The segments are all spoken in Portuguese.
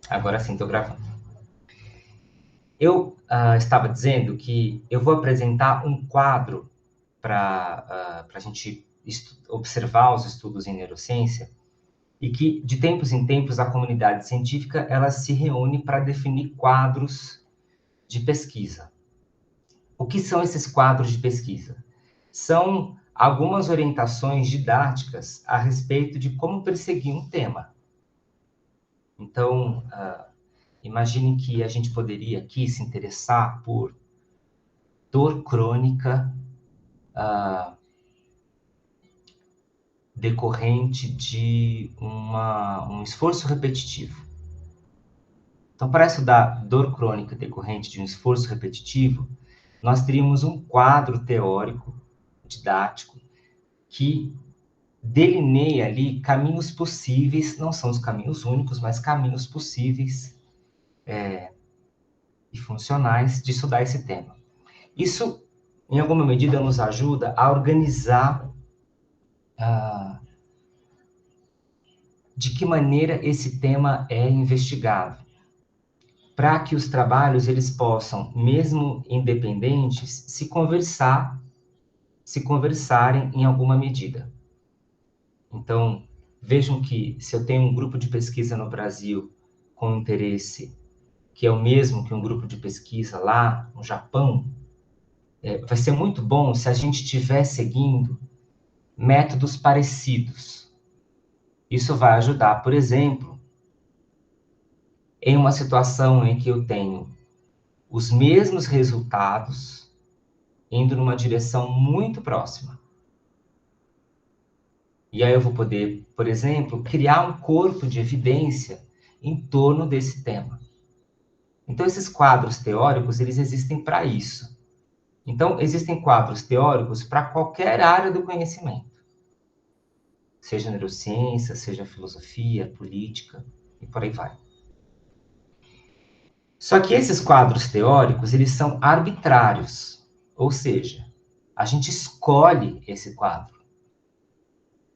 Agora sim, estou gravando. Eu estava dizendo que eu vou apresentar um quadro para a gente observar os estudos em neurociência e que, de tempos em tempos, a comunidade científica ela se reúne para definir quadros de pesquisa. O que são esses quadros de pesquisa? São algumas orientações didáticas a respeito de como perseguir um tema. Então, imagine que a gente poderia aqui se interessar por dor crônica decorrente de um esforço repetitivo. Então, para estudar dor crônica decorrente de um esforço repetitivo, nós teríamos um quadro teórico, didático, que delineia ali caminhos possíveis, não são os caminhos únicos, mas caminhos possíveis e funcionais de estudar esse tema. Isso, em alguma medida, nos ajuda a organizar de que maneira esse tema é investigado, para que os trabalhos eles possam, mesmo independentes, se conversarem em alguma medida. Então, vejam que se eu tenho um grupo de pesquisa no Brasil com interesse que é o mesmo que um grupo de pesquisa lá no Japão, vai ser muito bom se a gente estiver seguindo métodos parecidos. Isso vai ajudar, por exemplo, em uma situação em que eu tenho os mesmos resultados indo numa direção muito próxima. E aí eu vou poder, por exemplo, criar um corpo de evidência em torno desse tema. Então, esses quadros teóricos, eles existem para isso. Então, existem quadros teóricos para qualquer área do conhecimento. Seja neurociência, seja filosofia, política, e por aí vai. Só que esses quadros teóricos, eles são arbitrários. Ou seja, a gente escolhe esse quadro.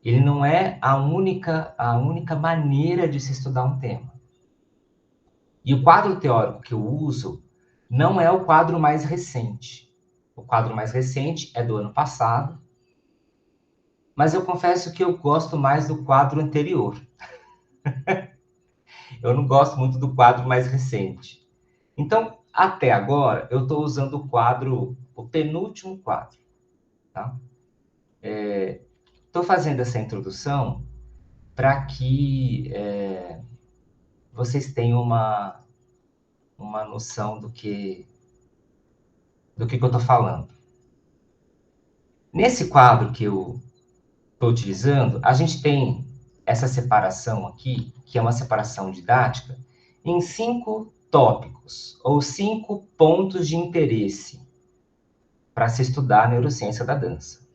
Ele não é a única maneira de se estudar um tema. E o quadro teórico que eu uso não é o quadro mais recente. O quadro mais recente é do ano passado, mas eu confesso que eu gosto mais do quadro anterior. Eu não gosto muito do quadro mais recente. Então, até agora, eu estou usando o penúltimo quadro. Tá? Estou fazendo essa introdução para que vocês tenham uma noção do que eu estou falando. Nesse quadro que eu estou utilizando, a gente tem essa separação aqui, que é uma separação didática, em 5 tópicos, ou 5 pontos de interesse para se estudar a neurociência da dança.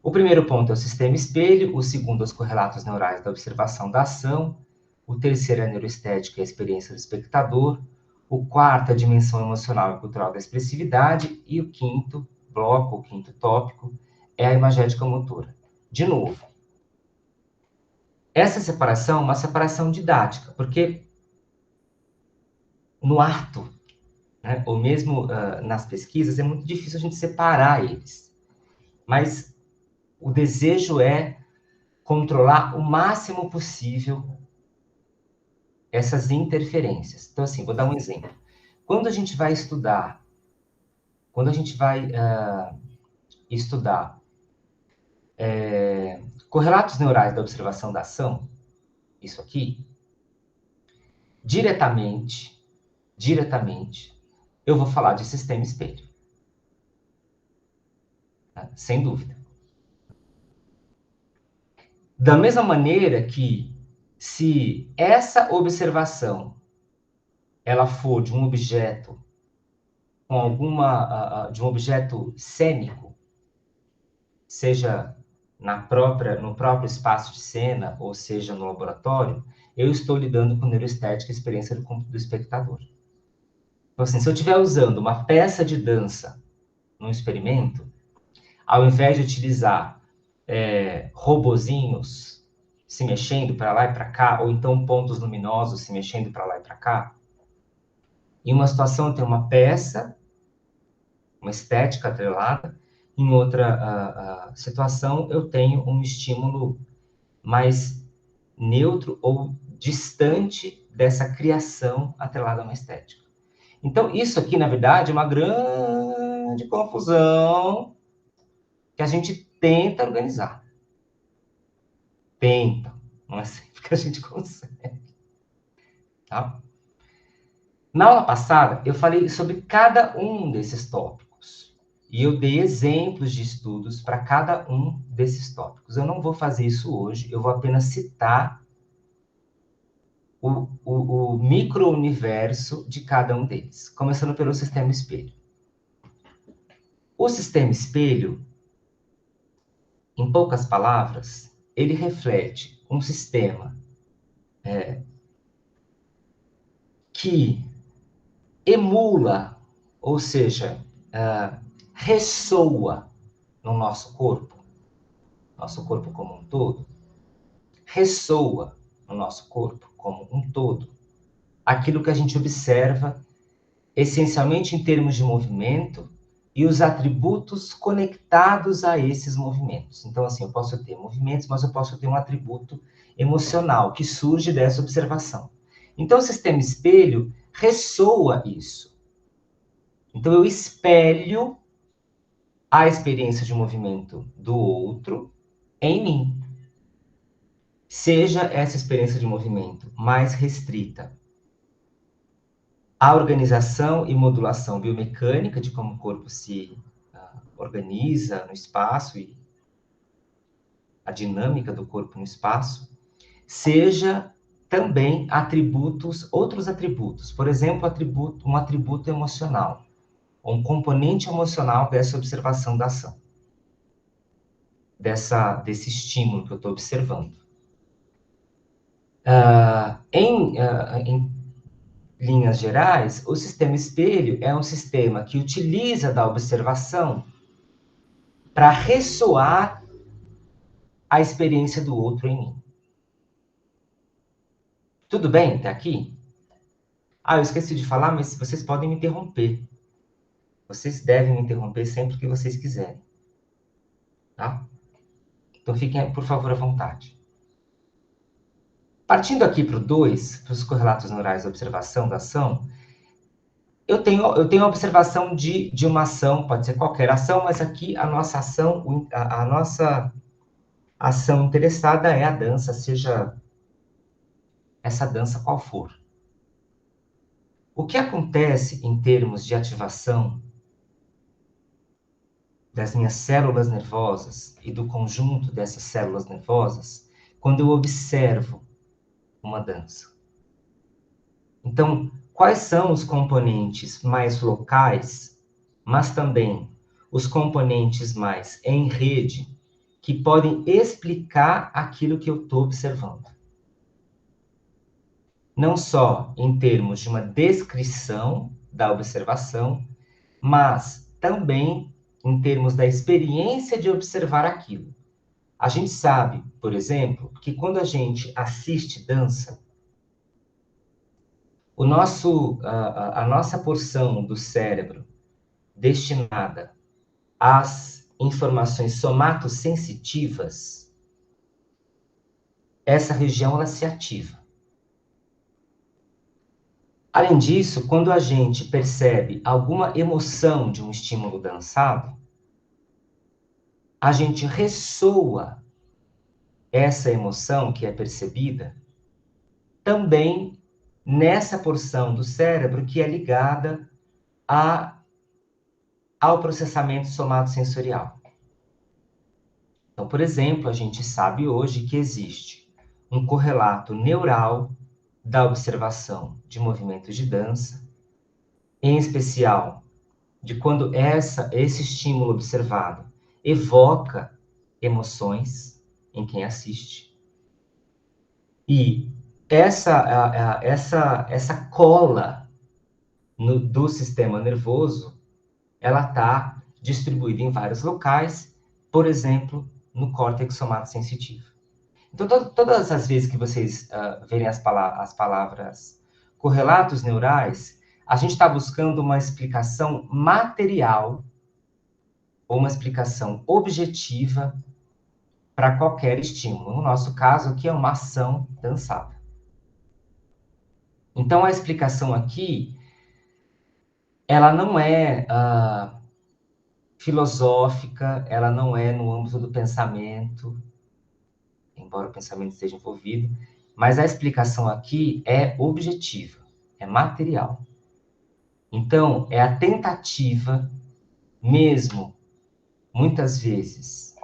O primeiro ponto é o sistema espelho, o segundo, os correlatos neurais da observação da ação, o terceiro é a neuroestética e a experiência do espectador, o quarto, a dimensão emocional e cultural da expressividade, e o quinto bloco, o quinto tópico, é a imagética motora. De novo, essa separação é uma separação didática, porque no ato, né, ou mesmo nas pesquisas, é muito difícil a gente separar eles. Mas o desejo é controlar o máximo possível essas interferências. Então, assim, vou dar um exemplo. Quando a gente vai estudar correlatos neurais da observação da ação, isso aqui, diretamente, eu vou falar de sistema espelho. Tá? Sem dúvida. Da mesma maneira que, se essa observação ela for de um objeto de um objeto cênico, seja no próprio espaço de cena, ou seja, no laboratório, eu estou lidando com neuroestética e experiência do espectador. Então, assim, se eu estiver usando uma peça de dança num experimento, ao invés de utilizar robozinhos se mexendo para lá e para cá, ou então pontos luminosos se mexendo para lá e para cá. Em uma situação eu tenho uma peça, uma estética atrelada, em outra situação eu tenho um estímulo mais neutro ou distante dessa criação atrelada a uma estética. Então, isso aqui, na verdade, é uma grande confusão que a gente tenta organizar. Tenta, não é sempre que a gente consegue. Tá? Na aula passada, eu falei sobre cada um desses tópicos. E eu dei exemplos de estudos para cada um desses tópicos. Eu não vou fazer isso hoje, eu vou apenas citar o micro-universo de cada um deles, começando pelo sistema espelho. O sistema espelho, em poucas palavras, ele reflete um sistema que emula, ou seja, ressoa no nosso corpo como um todo, ressoa no nosso corpo como um todo, aquilo que a gente observa essencialmente em termos de movimento e os atributos conectados a esses movimentos. Então, assim, eu posso ter movimentos, mas eu posso ter um atributo emocional que surge dessa observação. Então, o sistema espelho ressoa isso. Então, eu espelho a experiência de movimento do outro em mim. Seja essa experiência de movimento mais restrita à organização e modulação biomecânica de como o corpo se organiza no espaço e a dinâmica do corpo no espaço, seja também outros atributos, por exemplo, um atributo emocional, ou um componente emocional dessa observação da ação, desse estímulo que eu estou observando. Em linhas gerais, o sistema espelho é um sistema que utiliza da observação para ressoar a experiência do outro em mim. Tudo bem até aqui? Eu esqueci de falar, mas vocês podem me interromper. Vocês devem me interromper sempre que vocês quiserem. Tá? Então fiquem, por favor, à vontade. Partindo aqui para o 2, para os correlatos neurais da observação da ação, eu tenho a observação de uma ação, pode ser qualquer ação, mas aqui a nossa ação, a nossa ação interessada é a dança, seja essa dança qual for. O que acontece em termos de ativação das minhas células nervosas e do conjunto dessas células nervosas quando eu observo uma dança? Então, quais são os componentes mais locais, mas também os componentes mais em rede, que podem explicar aquilo que eu estou observando? Não só em termos de uma descrição da observação, mas também em termos da experiência de observar aquilo. A gente sabe, por exemplo, que quando a gente assiste dança, a nossa porção do cérebro destinada às informações somatossensitivas, essa região ela se ativa. Além disso, quando a gente percebe alguma emoção de um estímulo dançado, a gente ressoa essa emoção que é percebida também nessa porção do cérebro que é ligada ao processamento somatosensorial. Então, por exemplo, a gente sabe hoje que existe um correlato neural da observação de movimentos de dança, em especial de quando esse estímulo observado evoca emoções em quem assiste. E essa cola do sistema nervoso, ela está distribuída em vários locais, por exemplo, no córtex somatosensitivo. Então, todas as vezes que vocês verem as palavras correlatos neurais, a gente está buscando uma explicação material ou uma explicação objetiva para qualquer estímulo. No nosso caso aqui é uma ação dançada. Então, a explicação aqui, ela não é filosófica, ela não é no âmbito do pensamento, embora o pensamento esteja envolvido, mas a explicação aqui é objetiva, é material. Então, é a tentativa, mesmo, muitas vezes,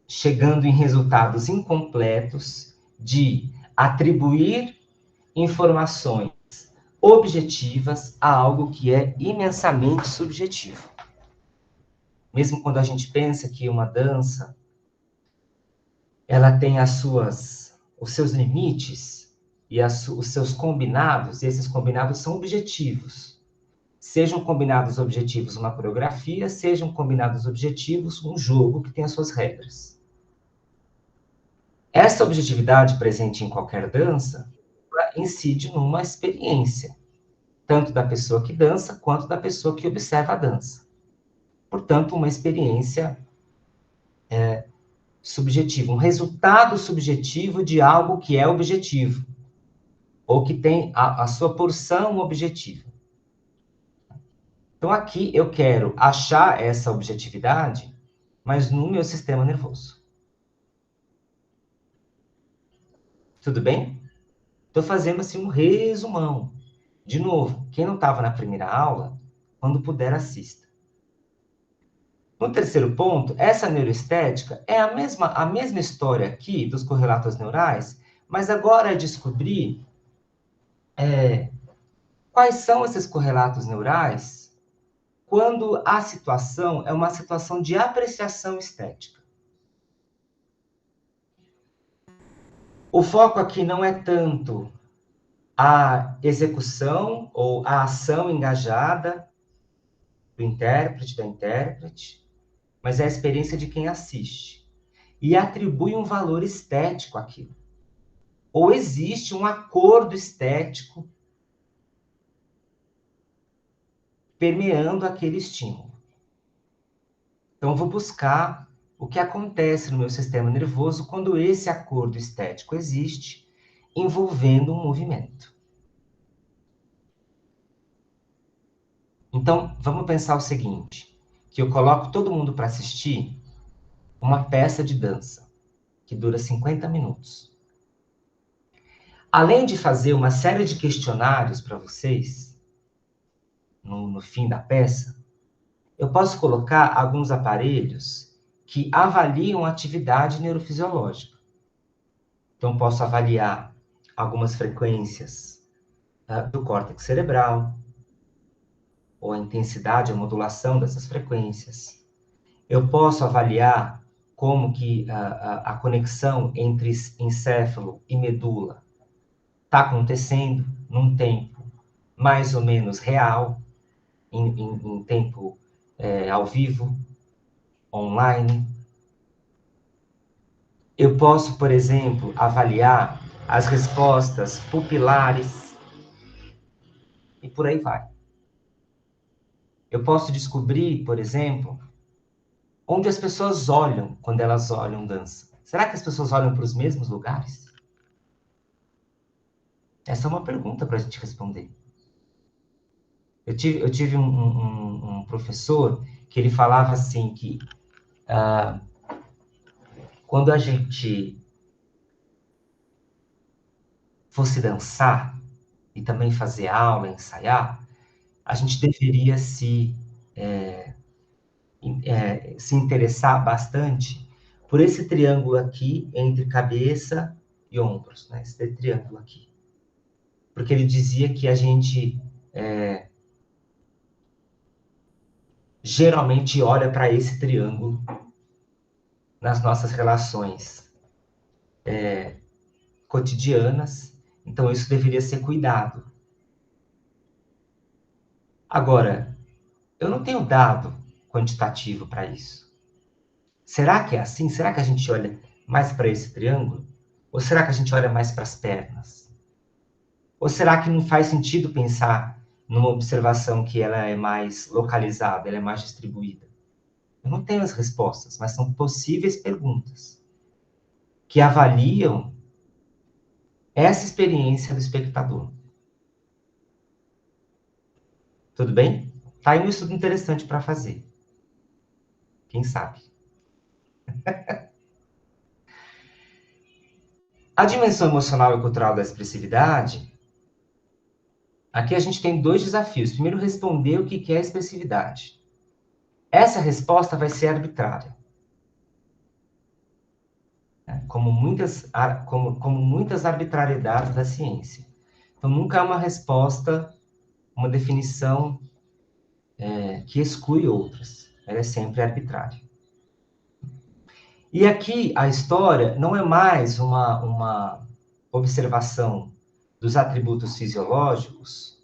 chegando em resultados incompletos, de atribuir informações objetivas a algo que é imensamente subjetivo. Mesmo quando a gente pensa que uma dança ela tem os seus limites e os seus combinados, e esses combinados são objetivos. Sejam combinados objetivos uma coreografia, sejam combinados objetivos um jogo que tem as suas regras. Essa objetividade presente em qualquer dança incide numa experiência, tanto da pessoa que dança, quanto da pessoa que observa a dança. Portanto, uma experiência subjetiva, um resultado subjetivo de algo que é objetivo, ou que tem a sua porção objetiva. Então, aqui eu quero achar essa objetividade, mas no meu sistema nervoso. Tudo bem? Estou fazendo assim um resumão. De novo, quem não estava na primeira aula, quando puder, assista. No terceiro ponto, essa neuroestética é a mesma história aqui dos correlatos neurais, mas agora é descobrir quais são esses correlatos neurais quando a situação é uma situação de apreciação estética. O foco aqui não é tanto a execução ou a ação engajada do intérprete, da intérprete, mas é a experiência de quem assiste. E atribui um valor estético àquilo. Ou existe um acordo estético permeando aquele estímulo. Então, eu vou buscar o que acontece no meu sistema nervoso quando esse acordo estético existe, envolvendo um movimento. Então, vamos pensar o seguinte, que eu coloco todo mundo para assistir uma peça de dança, que dura 50 minutos. Além de fazer uma série de questionários para vocês, no fim da peça, eu posso colocar alguns aparelhos que avaliam a atividade neurofisiológica. Então, posso avaliar algumas frequências do córtex cerebral, ou a intensidade, a modulação dessas frequências. Eu posso avaliar como que a conexão entre encéfalo e medula está acontecendo num tempo mais ou menos real, em tempo ao vivo, online. Eu posso, por exemplo, avaliar as respostas pupilares e por aí vai. Eu posso descobrir, por exemplo, onde as pessoas olham quando elas olham dança. Será que as pessoas olham para os mesmos lugares? Essa é uma pergunta para a gente responder. Eu tive um professor que ele falava assim que quando a gente fosse dançar e também fazer aula, ensaiar, a gente deveria se interessar bastante por esse triângulo aqui entre cabeça e ombros, né? Esse triângulo aqui. Porque ele dizia que a gente geralmente olha para esse triângulo nas nossas relações cotidianas, então isso deveria ser cuidado. Agora, eu não tenho dado quantitativo para isso. Será que é assim? Será que a gente olha mais para esse triângulo? Ou será que a gente olha mais para as pernas? Ou será que não faz sentido pensar numa observação que ela é mais localizada, ela é mais distribuída? Eu não tenho as respostas, mas são possíveis perguntas que avaliam essa experiência do espectador. Tudo bem? Tá aí um estudo interessante para fazer. Quem sabe? A dimensão emocional e cultural da expressividade, aqui a gente tem 2 desafios. Primeiro, responder o que é expressividade. Essa resposta vai ser arbitrária, né? Como muitas arbitrariedades da ciência. Então, nunca é uma resposta, uma definição que exclui outras. Ela é sempre arbitrária. E aqui a história não é mais uma observação dos atributos fisiológicos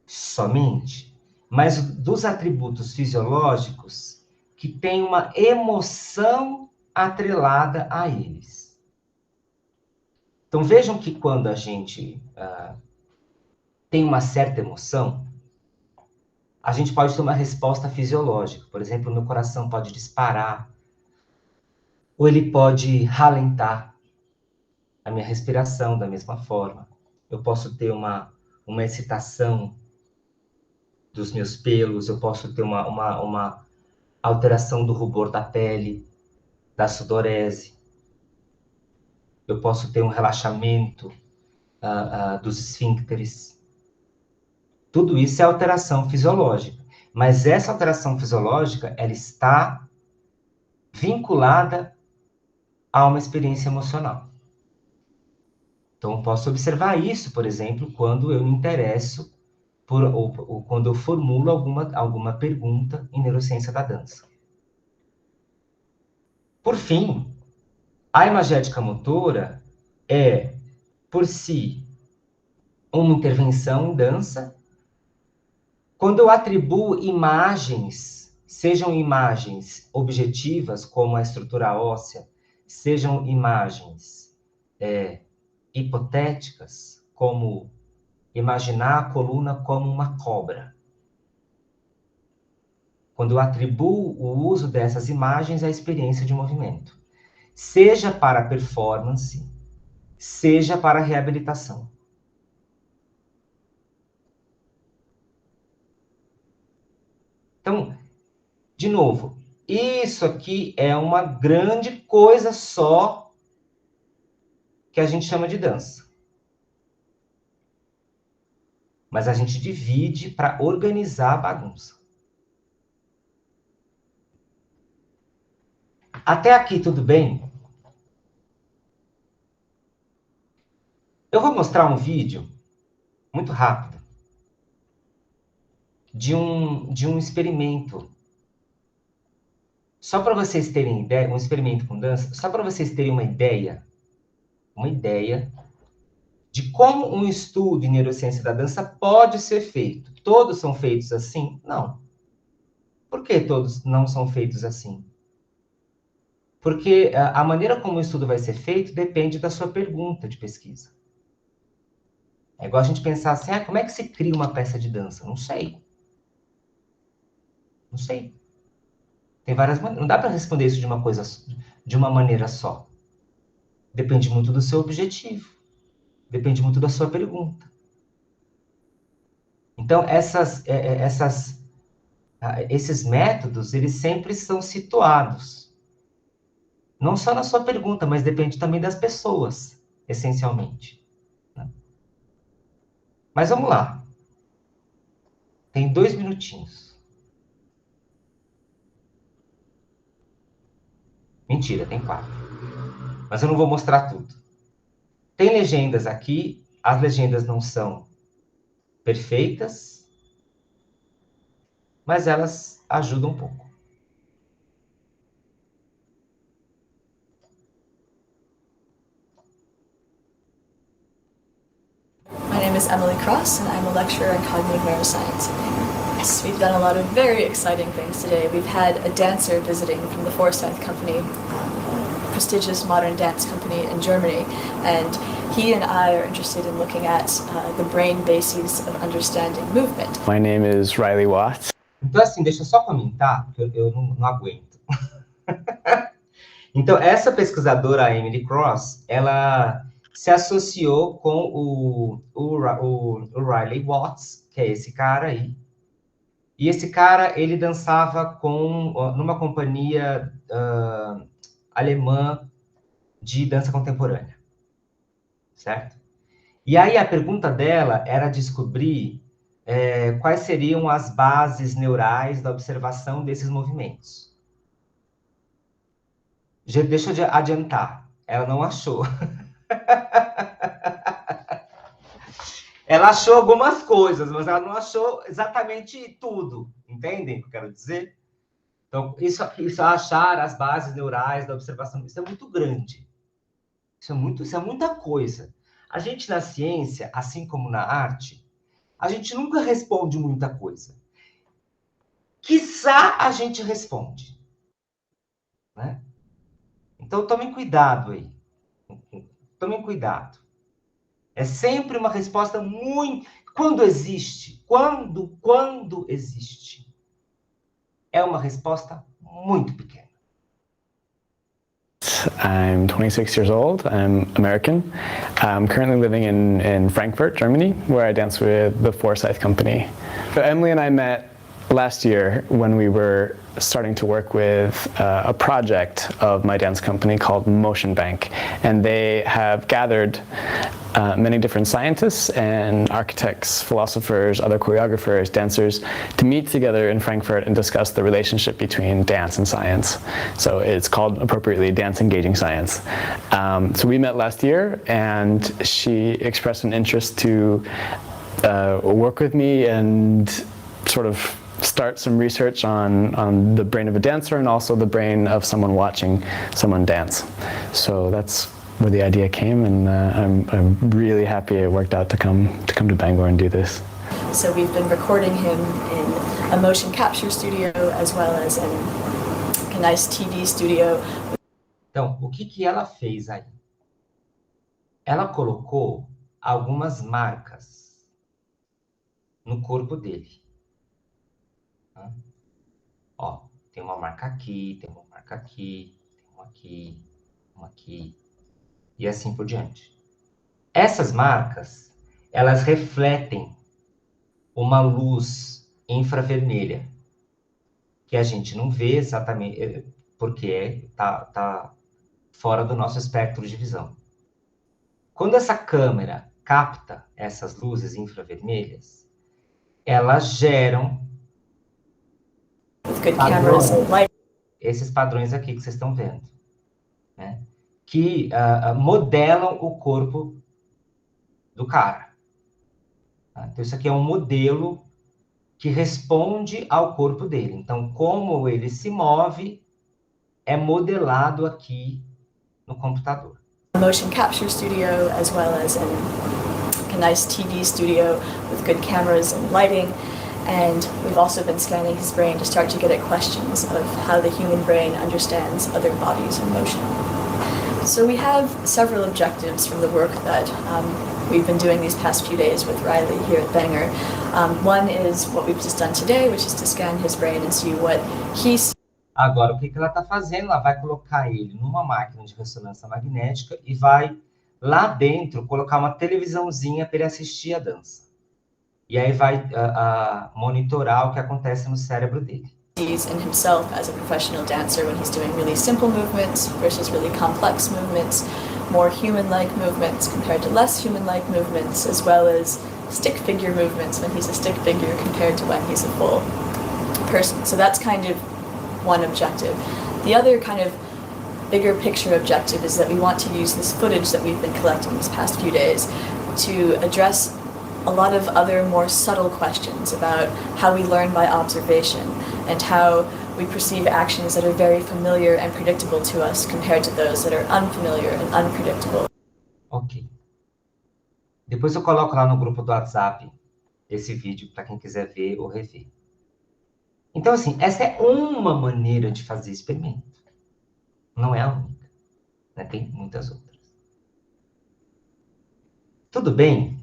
somente, mas dos atributos fisiológicos que têm uma emoção atrelada a eles. Então vejam que quando a gente tem uma certa emoção, a gente pode ter uma resposta fisiológica. Por exemplo, o meu coração pode disparar, ou ele pode ralentar a minha respiração da mesma forma. Eu posso ter uma excitação dos meus pelos, eu posso ter uma alteração do rubor da pele, da sudorese. Eu posso ter um relaxamento dos esfíncteres. Tudo isso é alteração fisiológica. Mas essa alteração fisiológica, ela está vinculada a uma experiência emocional. Então, eu posso observar isso, por exemplo, quando eu me interesso ou quando eu formulo alguma pergunta em neurociência da dança. Por fim, a imagética motora é, por si, uma intervenção em dança. Quando eu atribuo imagens, sejam imagens objetivas, como a estrutura óssea, sejam imagens hipotéticas, como imaginar a coluna como uma cobra. Quando eu atribuo o uso dessas imagens à experiência de movimento, seja para performance, seja para reabilitação. Então, de novo, isso aqui é uma grande coisa só que a gente chama de dança. Mas a gente divide para organizar a bagunça. Até aqui, tudo bem? Eu vou mostrar um vídeo muito rápido de um experimento. Só para vocês terem ideia, um experimento com dança, só para vocês terem uma ideia de como um estudo em neurociência da dança pode ser feito. Todos são feitos assim? Não. Por que todos não são feitos assim? Porque a maneira como o estudo vai ser feito depende da sua pergunta de pesquisa. É igual a gente pensar assim, como é que se cria uma peça de dança? Não sei. Não sei. Tem várias maneiras. Não dá para responder isso de uma maneira só. Depende muito do seu objetivo. Depende muito da sua pergunta. Então, esses métodos, eles sempre são situados. Não só na sua pergunta, mas depende também das pessoas, essencialmente. Né? Mas vamos lá. Tem 2 minutinhos. Mentira, tem 4. Mas eu não vou mostrar tudo. Tem legendas aqui. As legendas não são perfeitas, mas elas ajudam um pouco. My name is Emily Cross, and I'm a lecturer in cognitive neuroscience. Yes, we've done a lot of very exciting things today. We've had a dancer visiting from the Forsyth Company, prestigious modern dance company in Germany, and he and I are interested in looking at the brain bases of understanding movement. My name is Riley Watts. Então, assim, deixa eu só comentar, porque eu não aguento. Então, essa pesquisadora, a Emily Cross, ela se associou com o Riley Watts, que é esse cara aí. E esse cara, ele dançava numa companhia alemã de dança contemporânea, certo? E aí a pergunta dela era descobrir quais seriam as bases neurais da observação desses movimentos. Deixa eu adiantar, ela não achou. Ela achou algumas coisas, mas ela não achou exatamente tudo. Entendem o que eu quero dizer? Então, isso achar as bases neurais da observação, isso é muito grande. Isso é muita coisa. A gente, na ciência, assim como na arte, a gente nunca responde muita coisa. Quiçá a gente responde. Né? Então, tomem cuidado aí. Tomem cuidado. É sempre uma resposta muito... Quando existe, quando existe, é uma resposta muito pequena. I'm 26 years old. I'm American. I'm currently living in Frankfurt, Germany, where I dance with the Forsyth Company. So Emily and I met last year when we were starting to work with a project of my dance company called Motion Bank, and they have gathered many different scientists and architects, philosophers, other choreographers, dancers to meet together in Frankfurt and discuss the relationship between dance and science. So it's called appropriately Dance Engaging Science. So we met last year, and she expressed an interest to work with me and sort of start some research on the brain of a dancer and also the brain of someone watching someone dance. So that's where the idea came, and I'm really happy it worked out to come to Bangor and do this. So we've been recording him in a motion capture studio as well as in a nice TV studio. Então, o que ela fez aí? Ela colocou algumas marcas no corpo dele. Ó, tem uma marca aqui, tem uma marca aqui, tem uma aqui, uma aqui, e assim por diante. Essas marcas, elas refletem uma luz infravermelha, que a gente não vê exatamente, porque tá fora do nosso espectro de visão. Quando essa câmera capta essas luzes infravermelhas, elas geram esses padrões aqui que vocês estão vendo, né? Que modelam o corpo do cara. Tá? Então, isso aqui é um modelo que responde ao corpo dele. Então, como ele se move, é modelado aqui no computador. Motion capture studio as well as a nice TV studio with good cameras and lighting. And we've also been scanning his brain to start to get at questions of how the human brain understands other bodies in motion. So we have several objectives from the work that we've been doing these past few days with Riley here at Bangor. One is what we've just done today, which is to scan his brain and see what he sees. Agora, o que ela está fazendo? Ela vai colocar ele numa máquina de ressonância magnética e vai, lá dentro, colocar uma televisãozinha para ele assistir a dança. E aí vai monitorar o que acontece no cérebro dele. In himself as a professional dancer when he's doing really simple movements versus really complex movements, more human-like movements compared to less human-like movements, as well as stick figure movements when he's a stick figure compared to when he's a full person. So that's kind of one objective. The other kind of bigger picture objective is that we want to use this footage that we've been collecting these past few days to address a lot of other more subtle questions about how we learn by observation and how we perceive actions that are very familiar and predictable to us compared to those that are unfamiliar and unpredictable. Ok. Depois eu coloco lá no grupo do WhatsApp esse vídeo para quem quiser ver ou rever. Então, assim, essa é uma maneira de fazer experimento. Não é a única, né? Tem muitas outras. Tudo bem?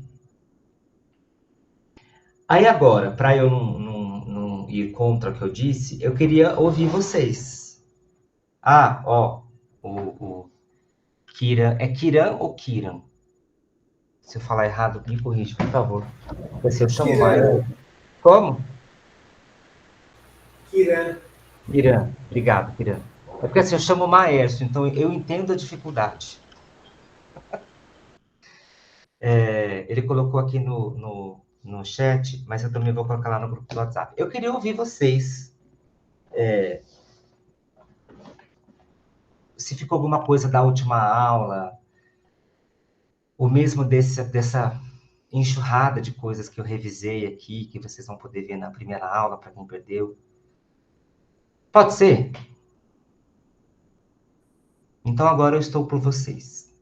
Aí agora, para eu não ir contra o que eu disse, eu queria ouvir vocês. Ah, ó, o Kiran, é Kiran ou Kiran? Se eu falar errado, me corrija, por favor. Porque se eu chamo mais... Como? Kiran. Kiran, obrigado, Kiran. É porque assim, eu chamo Maércio, então eu entendo a dificuldade. Ele colocou aqui no chat, mas eu também vou colocar lá no grupo do WhatsApp. Eu queria ouvir vocês. Se ficou alguma coisa da última aula, ou mesmo dessa enxurrada de coisas que eu revisei aqui, que vocês vão poder ver na primeira aula, para quem perdeu. Pode ser? Então agora eu estou por vocês.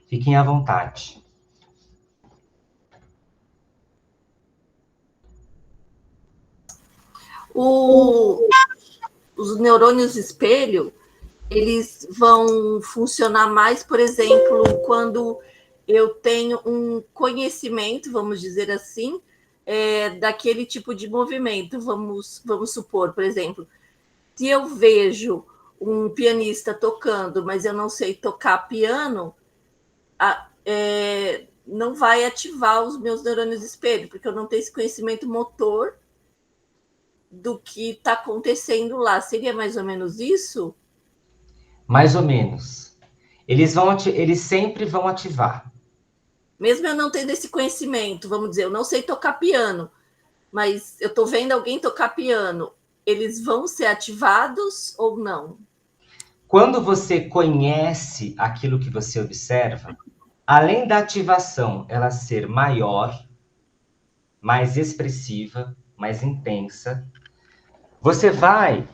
Fiquem à vontade. Os neurônios espelho, eles vão funcionar mais, por exemplo, quando eu tenho um conhecimento, vamos dizer assim, daquele tipo de movimento. Vamos supor, por exemplo, se eu vejo um pianista tocando, mas eu não sei tocar piano, não vai ativar os meus neurônios espelho, porque eu não tenho esse conhecimento motor do que está acontecendo lá. Seria mais ou menos isso? Mais ou menos. Eles sempre vão ativar. Mesmo eu não tendo esse conhecimento, vamos dizer, eu não sei tocar piano, mas eu estou vendo alguém tocar piano, eles vão ser ativados ou não? Quando você conhece aquilo que você observa, além da ativação ela ser maior, mais expressiva, mais intensa, você vai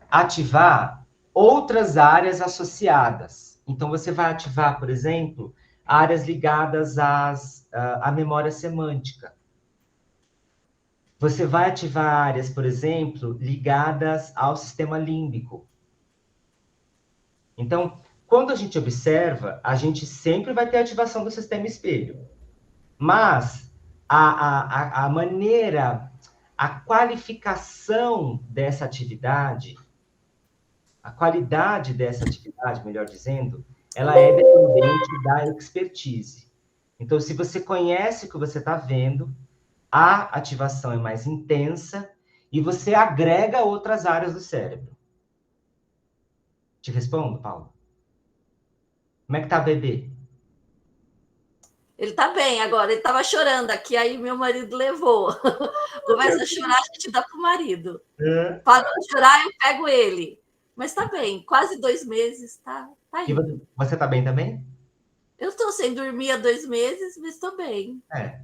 ativar outras áreas associadas. Então, você vai ativar, por exemplo, áreas ligadas à memória semântica. Você vai ativar áreas, por exemplo, ligadas ao sistema límbico. Então, quando a gente observa, a gente sempre vai ter ativação do sistema espelho. Mas a maneira, a qualificação dessa atividade, a qualidade dessa atividade, melhor dizendo, ela é dependente da expertise. Então, se você conhece o que você está vendo, a ativação é mais intensa e você agrega outras áreas do cérebro. Te respondo, Paulo? Como é que tá, bebê? Ele tá bem agora, ele tava chorando aqui, aí meu marido levou. Começa a chorar, a gente dá pro marido. Parou de chorar, eu pego ele. Mas tá bem, quase 2 meses, tá E indo. você tá bem também? Eu estou sem dormir há 2 meses, mas estou bem. É.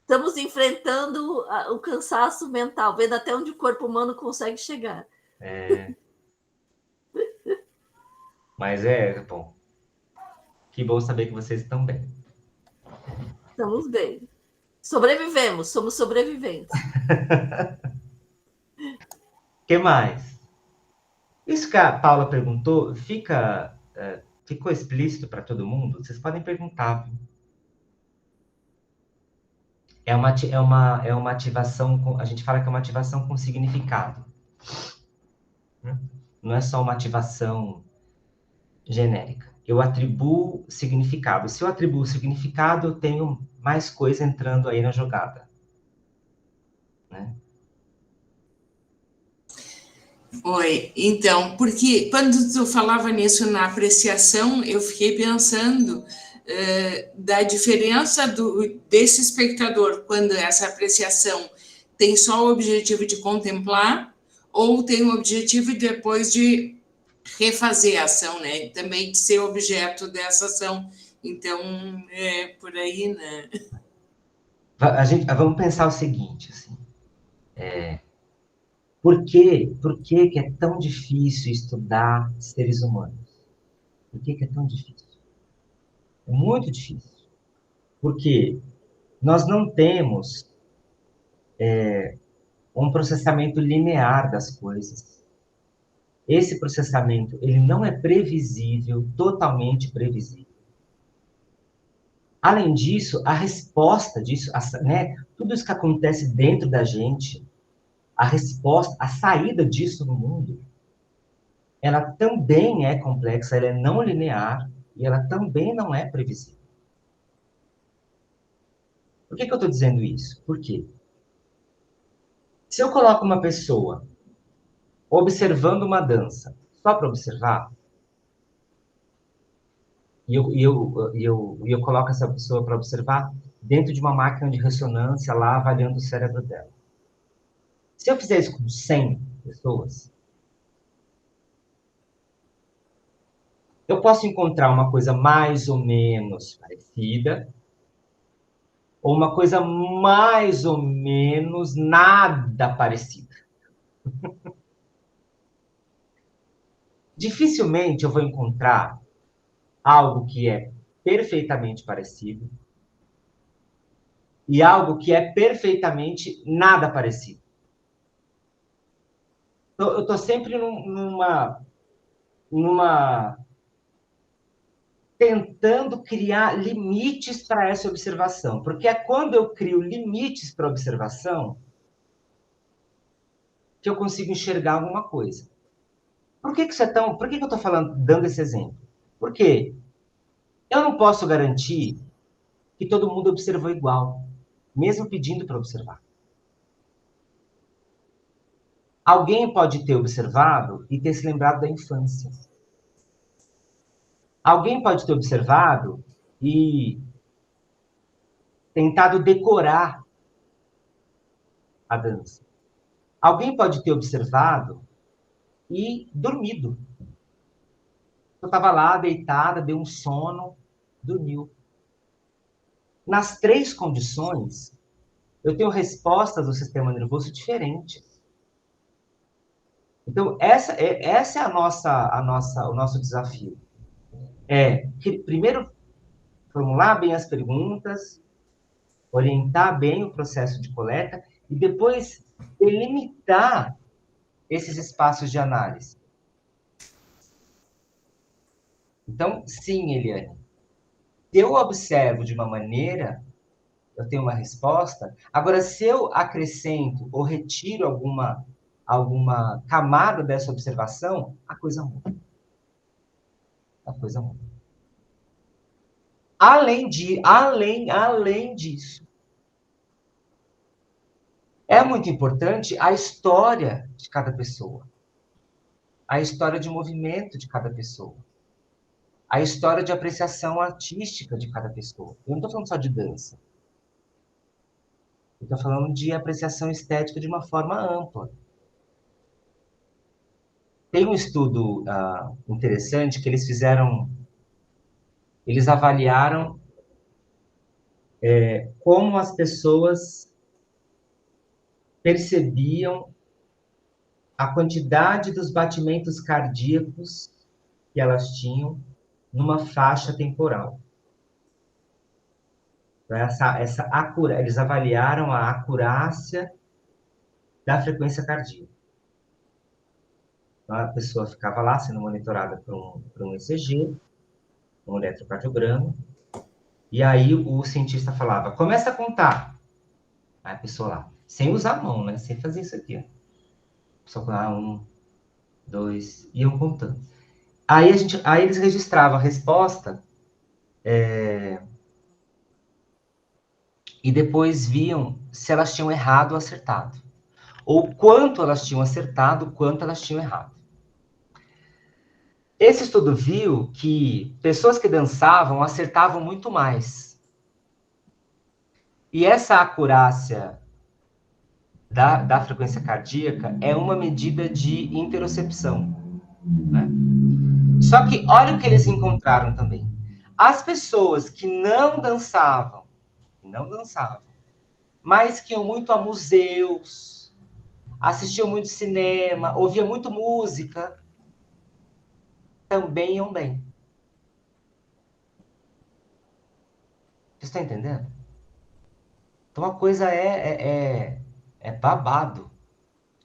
Estamos enfrentando o cansaço mental, vendo até onde o corpo humano consegue chegar. Mas bom. Que bom saber que vocês estão bem. Estamos bem. Sobrevivemos, somos sobreviventes. O que mais? Isso que a Paula perguntou, ficou explícito para todo mundo? Vocês podem perguntar. É uma ativação, a gente fala que é uma ativação com significado. Não é só uma ativação genérica. Eu atribuo significado. Se eu atribuo significado, eu tenho mais coisa entrando aí na jogada. Né? Oi, então, porque quando tu falava nisso na apreciação, eu fiquei pensando da diferença desse espectador quando essa apreciação tem só o objetivo de contemplar ou tem o objetivo depois de refazer a ação, né? Também de ser objeto dessa ação. Então, é por aí, né? Vamos pensar o seguinte, assim. Por que é tão difícil estudar seres humanos? Por que é tão difícil? É muito difícil. Porque nós não temos um processamento linear das coisas. Esse processamento, ele não é previsível, totalmente previsível. Além disso, a resposta disso, né, tudo isso que acontece dentro da gente, a resposta, a saída disso no mundo, ela também é complexa, ela é não linear e ela também não é previsível. Por que eu estou dizendo isso? Por quê? Se eu coloco uma pessoa observando uma dança, só para observar, e eu coloco essa pessoa para observar dentro de uma máquina de ressonância lá, avaliando o cérebro dela. Se eu fizer isso com 100 pessoas, eu posso encontrar uma coisa mais ou menos parecida, ou uma coisa mais ou menos nada parecida. Dificilmente eu vou encontrar algo que é perfeitamente parecido e algo que é perfeitamente nada parecido. Eu estou sempre numa tentando criar limites para essa observação, porque é quando eu crio limites para a observação que eu consigo enxergar alguma coisa. Por que isso é tão... Por que eu estou falando, dando esse exemplo? Porque eu não posso garantir que todo mundo observou igual, mesmo pedindo para observar. Alguém pode ter observado e ter se lembrado da infância. Alguém pode ter observado e tentado decorar a dança. Alguém pode ter observado e dormido. Eu estava lá, deitada, deu um sono, dormiu. Nas 3 condições, eu tenho respostas do sistema nervoso diferentes. Então, essa é o nosso desafio. Primeiro, formular bem as perguntas, orientar bem o processo de coleta e depois delimitar esses espaços de análise. Então, sim, Eliane, se eu observo de uma maneira, eu tenho uma resposta. Agora, se eu acrescento ou retiro alguma camada dessa observação, a coisa muda. A coisa muda. Além disso, é muito importante a história de cada pessoa, a história de movimento de cada pessoa, a história de apreciação artística de cada pessoa. Eu não estou falando só de dança. Eu estou falando de apreciação estética de uma forma ampla. Tem um estudo interessante que eles fizeram, eles avaliaram como as pessoas percebiam a quantidade dos batimentos cardíacos que elas tinham numa faixa temporal. Então, eles avaliaram a acurácia da frequência cardíaca. Então, a pessoa ficava lá sendo monitorada por um ECG, um eletrocardiograma, e aí o cientista falava, começa a contar. Aí a pessoa lá, sem usar a mão, né? Sem fazer isso aqui, ó. A pessoa falava, 1, 2, iam contando. Aí eles registravam a resposta e depois viam se elas tinham errado ou acertado. Ou quanto elas tinham acertado, quanto elas tinham errado. Esse estudo viu que pessoas que dançavam acertavam muito mais. E essa acurácia da frequência cardíaca é uma medida de interocepção. Né? Só que olha o que eles encontraram também. As pessoas que não dançavam, mas que iam muito a museus, assistiam muito cinema, ouviam muito música, também iam bem. Vocês estão entendendo? Então a coisa é babado.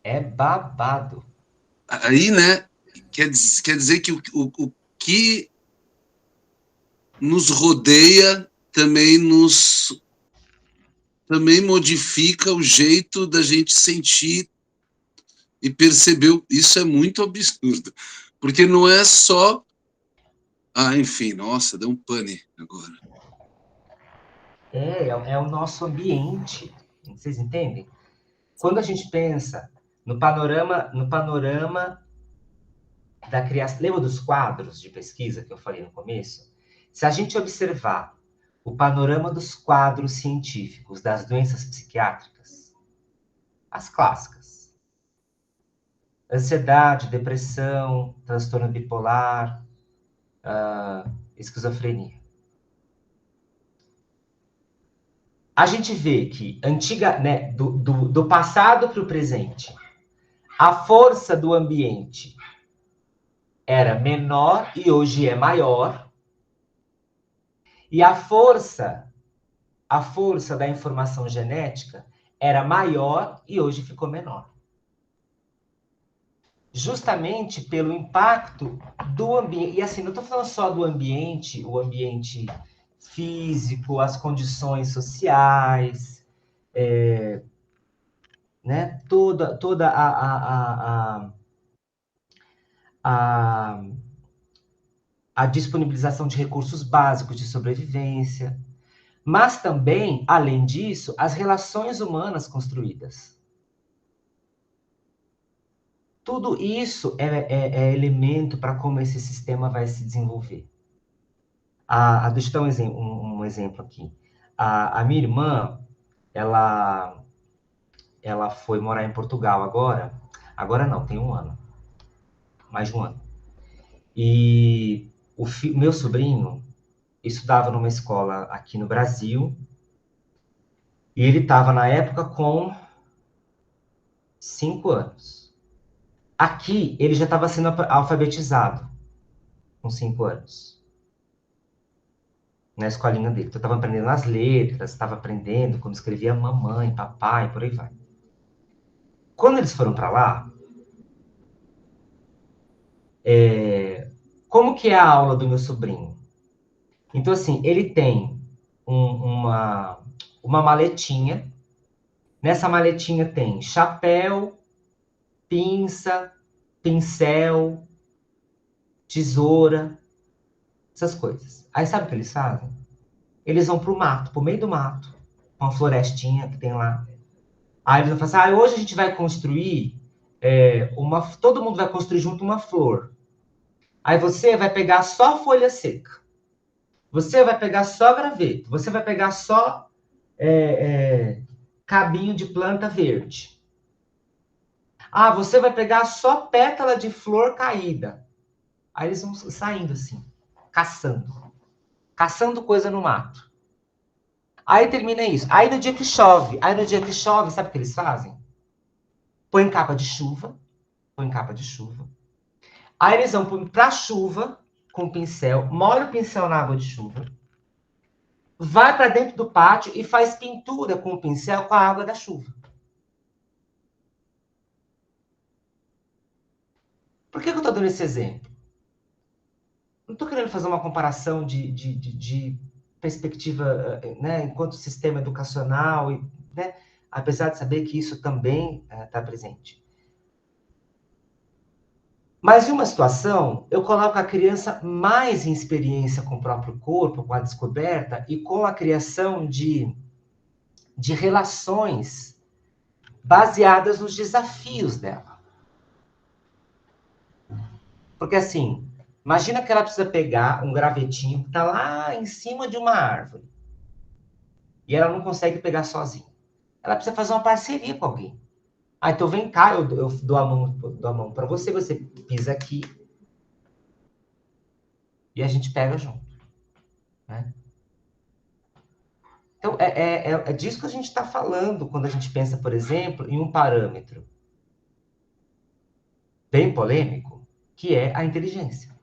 É babado. Aí, né, quer dizer que o que nos rodeia também também modifica o jeito da gente sentir e perceber. Isso é muito absurdo, porque não é só... enfim, nossa, deu um pane agora. É o nosso ambiente. Vocês entendem? Quando a gente pensa no panorama da criação... Lembra dos quadros de pesquisa que eu falei no começo? Se a gente observar o panorama dos quadros científicos das doenças psiquiátricas, as clássicas, ansiedade, depressão, transtorno bipolar, esquizofrenia. A gente vê que né, do passado para o presente, a força do ambiente era menor e hoje é maior, e a força da informação genética era maior e hoje ficou menor. Justamente pelo impacto do ambiente. E assim, não estou falando só do ambiente, o ambiente físico, as condições sociais, né? Toda a disponibilização de recursos básicos de sobrevivência, mas também, além disso, as relações humanas construídas. Tudo isso é elemento para como esse sistema vai se desenvolver. Deixa eu dar um exemplo aqui. A minha irmã, ela foi morar em Portugal agora. Agora não, tem um ano. Mais de um ano. E meu sobrinho estudava numa escola aqui no Brasil. E ele estava, na época, com 5 anos. Aqui, ele já estava sendo alfabetizado com 5 anos. Na escolinha dele. Então, estava aprendendo as letras, estava aprendendo como escrevia mamãe, papai, por aí vai. Quando eles foram para lá, como que é a aula do meu sobrinho? Então, assim, ele tem uma maletinha. Nessa maletinha tem chapéu, pinça, pincel, tesoura, essas coisas. Aí sabe o que eles fazem? Eles vão pro mato, pro meio do mato, uma florestinha que tem lá. Aí eles vão falar assim, hoje a gente vai construir todo mundo vai construir junto uma flor. Aí você vai pegar só folha seca. Você vai pegar só graveto. Você vai pegar só cabinho de planta verde. Você vai pegar só pétala de flor caída. Aí eles vão saindo assim, caçando coisa no mato. Aí termina isso. Aí no dia que chove, sabe o que eles fazem? Põe capa de chuva. Aí eles vão pra chuva com o pincel, molha o pincel na água de chuva, vai para dentro do pátio e faz pintura com o pincel com a água da chuva. Por que eu estou dando esse exemplo? Não estou querendo fazer uma comparação de perspectiva, né, enquanto sistema educacional, né, apesar de saber que isso também está presente. Mas em uma situação, eu coloco a criança mais em experiência com o próprio corpo, com a descoberta e com a criação de relações baseadas nos desafios dela. Porque assim, imagina que ela precisa pegar um gravetinho que está lá em cima de uma árvore. E ela não consegue pegar sozinha. Ela precisa fazer uma parceria com alguém. Então vem cá, eu dou a mão para você, você pisa aqui. E a gente pega junto. Né? Então, é disso que a gente está falando quando a gente pensa, por exemplo, em um parâmetro bem polêmico, que é a inteligência.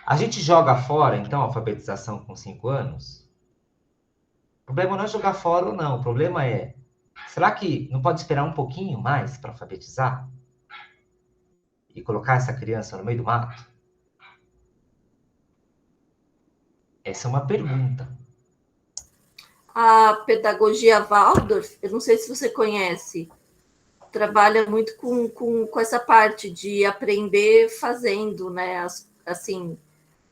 A gente joga fora, então, a alfabetização com 5 anos? O problema não é jogar fora ou não. O problema é, será que não pode esperar um pouquinho mais para alfabetizar? E colocar essa criança no meio do mato? Essa é uma pergunta. A pedagogia Waldorf, eu não sei se você conhece, trabalha muito com essa parte de aprender fazendo, né? Assim,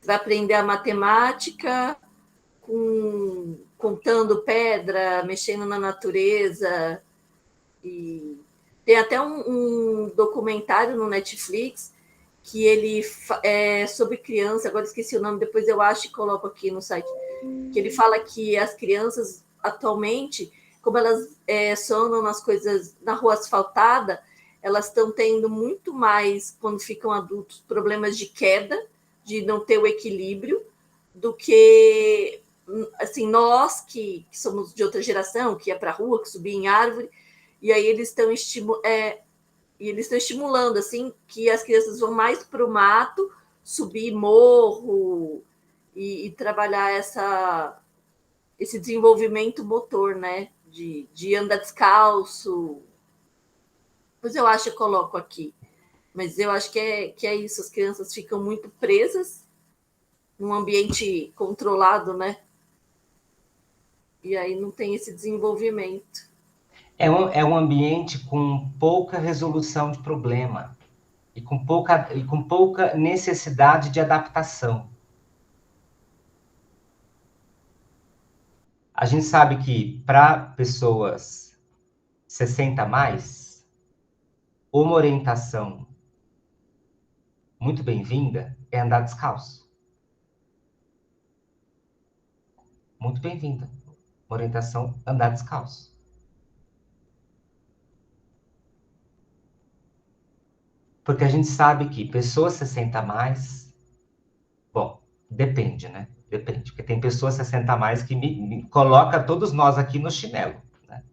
vai aprender a matemática contando pedra, mexendo na natureza. E tem até um documentário no Netflix que ele é sobre criança, agora esqueci o nome, depois eu acho e coloco aqui no site, que ele fala que as crianças atualmente, como elas só andam nas coisas na rua asfaltada, elas estão tendo muito mais, quando ficam adultos, problemas de queda, de não ter o equilíbrio, do que assim, nós que somos de outra geração, que ia para a rua, que subia em árvore, e aí eles estão estimulando assim que as crianças vão mais para o mato, subir morro e trabalhar esse desenvolvimento motor, né? De andar descalço. Pois eu acho que eu coloco aqui. Mas eu acho que é isso, as crianças ficam muito presas num ambiente controlado, né? E aí não tem esse desenvolvimento. É um ambiente com pouca resolução de problema e com pouca necessidade de adaptação. A gente sabe que para pessoas 60 a mais, uma orientação muito bem-vinda é andar descalço. Muito bem-vinda. Uma orientação, andar descalço. Porque a gente sabe que pessoas 60 a mais, bom, depende, né? Depende, porque tem pessoas 60 a mais que me coloca todos nós aqui no chinelo, né?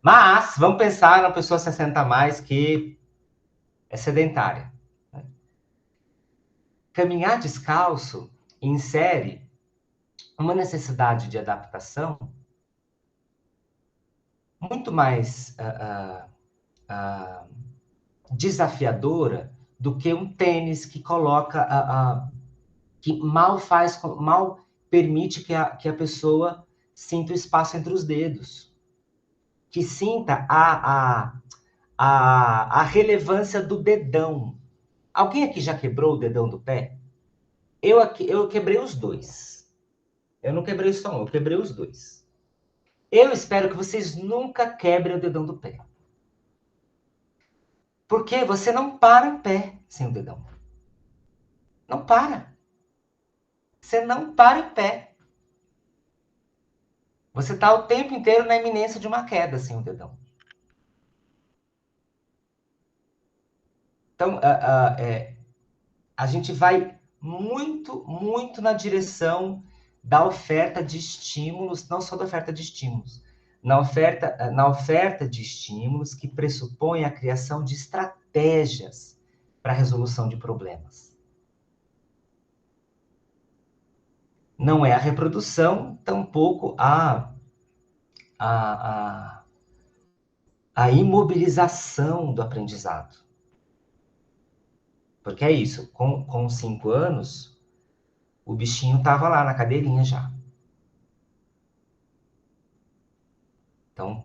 Mas vamos pensar na pessoa 60 a mais que é sedentária, né? Caminhar descalço insere uma necessidade de adaptação muito mais desafiadora do que um tênis que coloca que mal permite que a pessoa sinta o espaço entre os dedos, que sinta a relevância do dedão. Alguém aqui já quebrou o dedão do pé? Eu quebrei os dois. Eu não quebrei só um, eu quebrei os dois. Eu espero que vocês nunca quebrem o dedão do pé. Porque você não para em pé sem o dedão. Não para. Você não para em pé. Você está o tempo inteiro na iminência de uma queda sem o dedão. Então, a gente vai muito, muito na direção da oferta de estímulos, não só da oferta de estímulos, na oferta de estímulos que pressupõe a criação de estratégias para a resolução de problemas. Não é a reprodução, tampouco a imobilização do aprendizado. Porque é isso, com 5 anos, o bichinho estava lá na cadeirinha já. Então,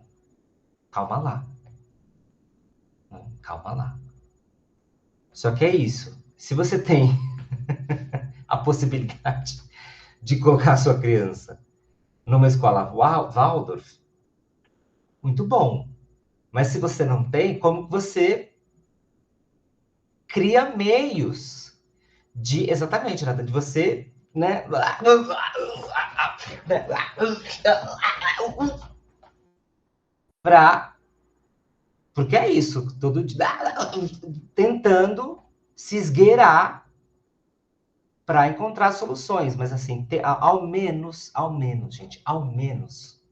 calma lá. Calma lá. Só que é isso. Se você tem a possibilidade de colocar a sua criança numa escola Waldorf, muito bom. Mas se você não tem, como você cria meios de, exatamente, Nata, de você, né? Porque é isso, todo dia tentando se esgueirar para encontrar soluções, mas assim, ao menos, gente, ao menos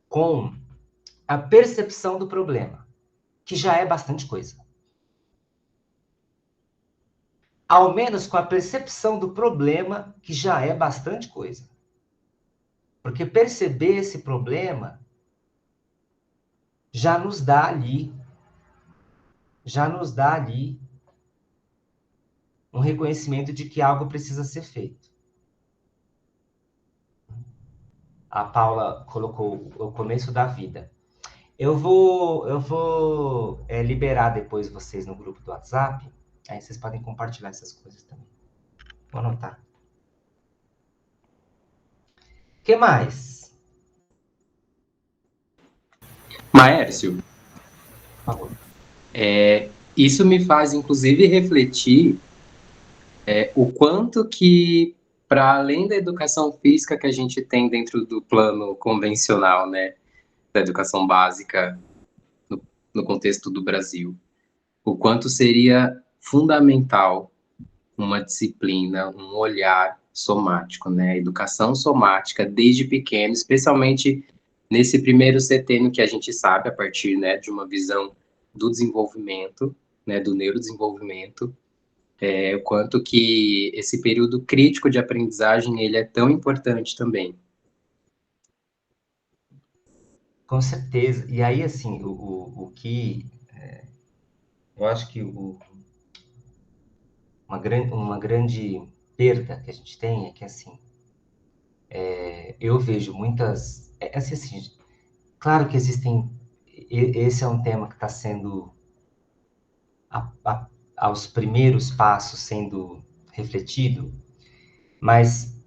com a percepção do problema, que já é bastante coisa. ao menos com a percepção do problema, que já é bastante coisa. Porque perceber esse problema já nos dá ali um reconhecimento de que algo precisa ser feito. A Paula colocou o começo da vida. Eu vou liberar depois vocês no grupo do WhatsApp, aí vocês podem compartilhar essas coisas também. Vou anotar. O que mais? Maércio, Por favor. isso me faz, inclusive, refletir o quanto que, para além da educação física que a gente tem dentro do plano convencional, né, da educação básica no contexto do Brasil, o quanto seria fundamental uma disciplina, um olhar somático, né, educação somática desde pequeno, especialmente nesse primeiro setênio que a gente sabe, a partir, né, de uma visão do desenvolvimento, né, do neurodesenvolvimento, o quanto que esse período crítico de aprendizagem ele é tão importante também. Com certeza. E aí, assim, o que... eu acho que uma grande perda que a gente tem é que, assim, eu vejo muitas... assim, claro que existem... Esse é um tema que está sendo... aos primeiros passos sendo refletido, mas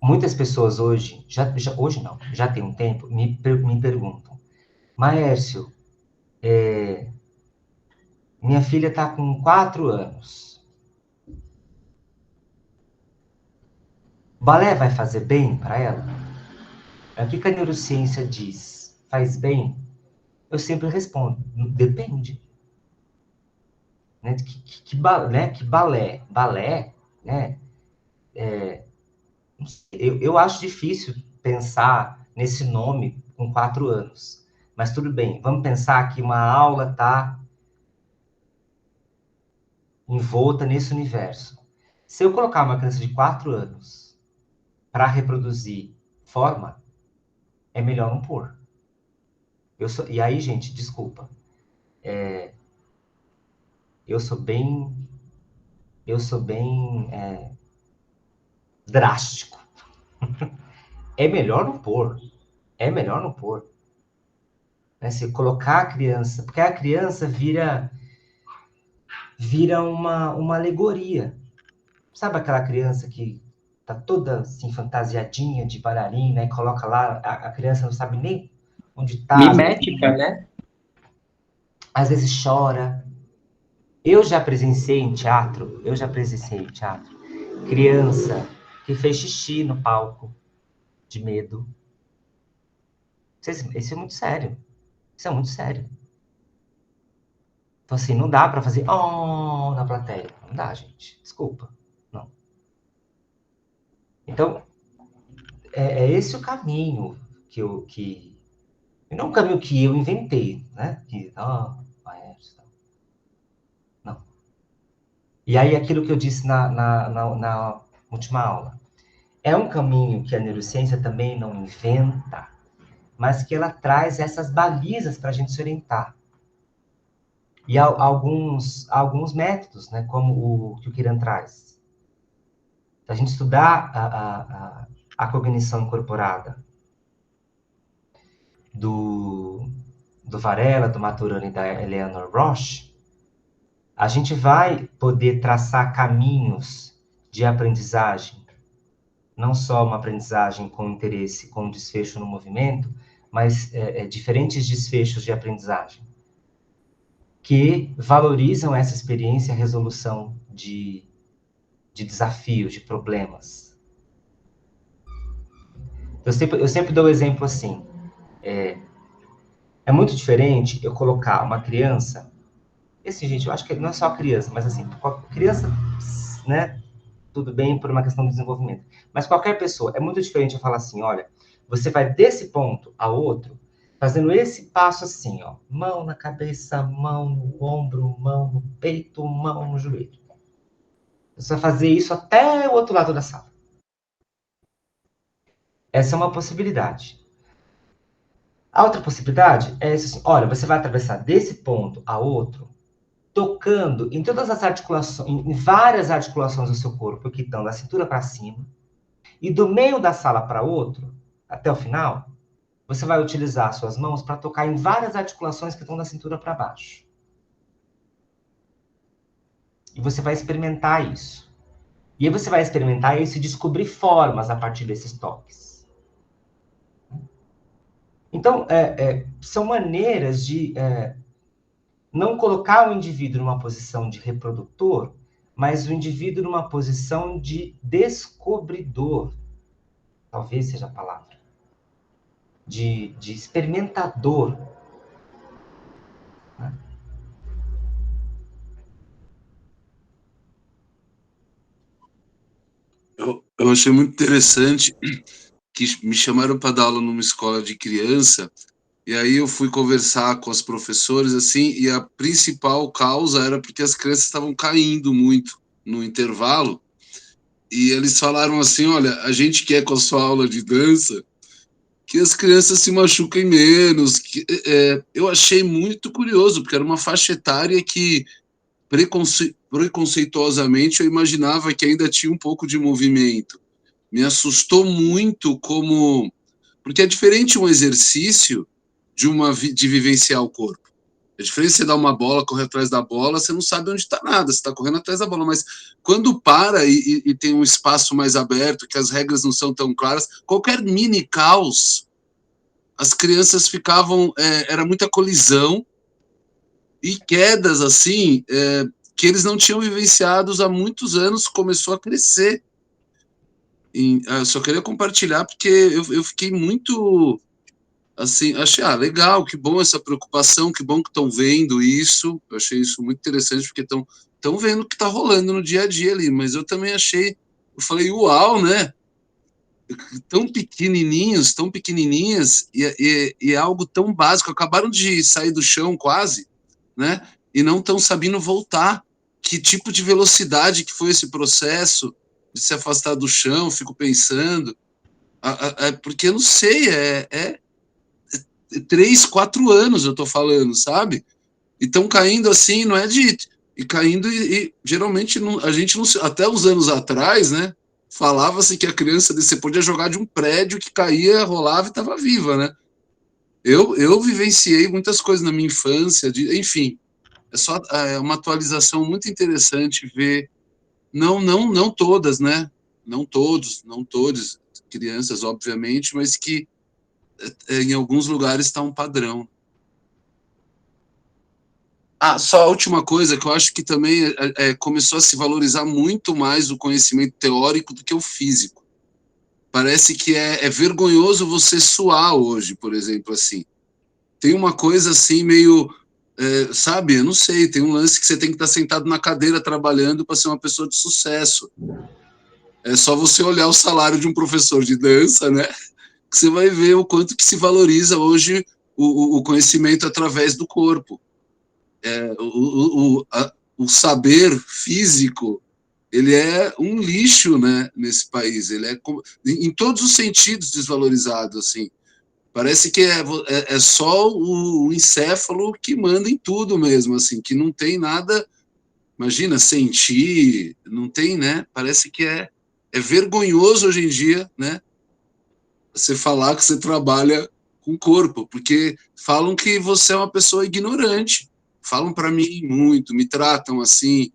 muitas pessoas hoje, hoje não, já tem um tempo, me perguntam, Maércio, minha filha está com 4 anos, o balé vai fazer bem para ela? O que a neurociência diz? Faz bem? Eu sempre respondo, depende. Né? Que balé? Balé, né? Eu acho difícil pensar nesse nome com 4 anos. Mas tudo bem, vamos pensar que uma aula está envolta nesse universo. Se eu colocar uma criança de 4 anos para reproduzir forma, é melhor não pôr. E aí, gente, desculpa. Eu sou bem drástico. É melhor não pôr. É melhor não pôr. Né? Se colocar a criança... Porque a criança vira uma alegoria. Sabe aquela criança que tá toda assim, fantasiadinha de bailarina e coloca lá, a criança não sabe nem onde tá. Mimética, né? Às vezes chora. Eu já presenciei em teatro, criança que fez xixi no palco, de medo. Isso é muito sério. Isso é muito sério. Então, assim, não dá para fazer na plateia. Não dá, gente. Desculpa. Não. Então, é esse o caminho não o caminho que eu inventei, né? Não. E aí, aquilo que eu disse na última aula. É um caminho que a neurociência também não inventa, mas que ela traz essas balizas para a gente se orientar. E alguns métodos, né, como o que o Kiran traz. A gente estudar a cognição incorporada do Varela, do Maturana e da Eleanor Roche, a gente vai poder traçar caminhos de aprendizagem, não só uma aprendizagem com interesse, com desfecho no movimento, mas diferentes desfechos de aprendizagem, que valorizam essa experiência e a resolução de desafios, de problemas. Eu sempre dou o exemplo assim, é muito diferente eu colocar uma criança, gente, eu acho que não é só a criança, mas assim, criança, né, tudo bem por uma questão do desenvolvimento, mas qualquer pessoa, é muito diferente eu falar assim, olha, você vai desse ponto a outro, fazendo esse passo assim, ó, mão na cabeça, mão no ombro, mão no peito, mão no joelho. Você vai fazer isso até o outro lado da sala. Essa é uma possibilidade. A outra possibilidade é assim, olha, você vai atravessar desse ponto a outro, tocando em todas as articulações, em várias articulações do seu corpo, que estão da cintura para cima, e do meio da sala para outro, até o final, você vai utilizar suas mãos para tocar em várias articulações que estão da cintura para baixo. E você vai experimentar isso. E aí você vai experimentar isso e descobrir formas a partir desses toques. Então, são maneiras de não colocar o indivíduo numa posição de reprodutor, mas o indivíduo numa posição de descobridor. Talvez seja a palavra. De experimentador. Né? Eu achei muito interessante que me chamaram para dar aula numa escola de criança, e aí eu fui conversar com as professores, assim, e a principal causa era porque as crianças estavam caindo muito no intervalo, e eles falaram assim, olha, a gente quer com a sua aula de dança que as crianças se machuquem menos. Eu achei muito curioso, porque era uma faixa etária que preconceituosamente eu imaginava que ainda tinha um pouco de movimento. Me assustou muito como... Porque é diferente um exercício de vivenciar o corpo. É diferente você dar uma bola, correr atrás da bola, você não sabe onde está nada, você está correndo atrás da bola, mas quando para e tem um espaço mais aberto, que as regras não são tão claras, qualquer mini caos, as crianças ficavam... era muita colisão e quedas, assim, que eles não tinham vivenciados há muitos anos, começou a crescer. Eu só queria compartilhar porque eu fiquei muito, assim, achei, legal, que bom essa preocupação, que bom que estão vendo isso, eu achei isso muito interessante, porque estão vendo o que está rolando no dia a dia ali, mas eu também achei, eu falei, uau, né? Tão pequenininhas, e é algo tão básico, acabaram de sair do chão quase, né? E não estão sabendo voltar. Que tipo de velocidade que foi esse processo de se afastar do chão? Fico pensando, porque eu não sei, 3, 4 anos eu estou falando, sabe? E estão caindo assim, não é de... E caindo, e geralmente não, a gente não... Até uns anos atrás, né? Falava-se que a criança, você podia jogar de um prédio que caía, rolava e estava viva, né? Eu vivenciei muitas coisas na minha infância, enfim, é uma atualização muito interessante ver, não todas, né? Não todos, crianças, obviamente, mas que em alguns lugares está um padrão. Só a última coisa, que eu acho que também começou a se valorizar muito mais o conhecimento teórico do que o físico. Parece que é vergonhoso você suar hoje, por exemplo, assim. Tem uma coisa assim meio, sabe, eu não sei, tem um lance que você tem que estar sentado na cadeira trabalhando para ser uma pessoa de sucesso. É só você olhar o salário de um professor de dança, né, que você vai ver o quanto que se valoriza hoje o conhecimento através do corpo. O saber físico, ele é um lixo, né, nesse país. Ele é, em todos os sentidos, desvalorizado, assim. Parece que é só o encéfalo que manda em tudo mesmo, assim, que não tem nada, imagina, sentir, não tem, né? Parece que é vergonhoso hoje em dia, né? Você falar que você trabalha com o corpo, porque falam que você é uma pessoa ignorante. Falam para mim muito, me tratam assim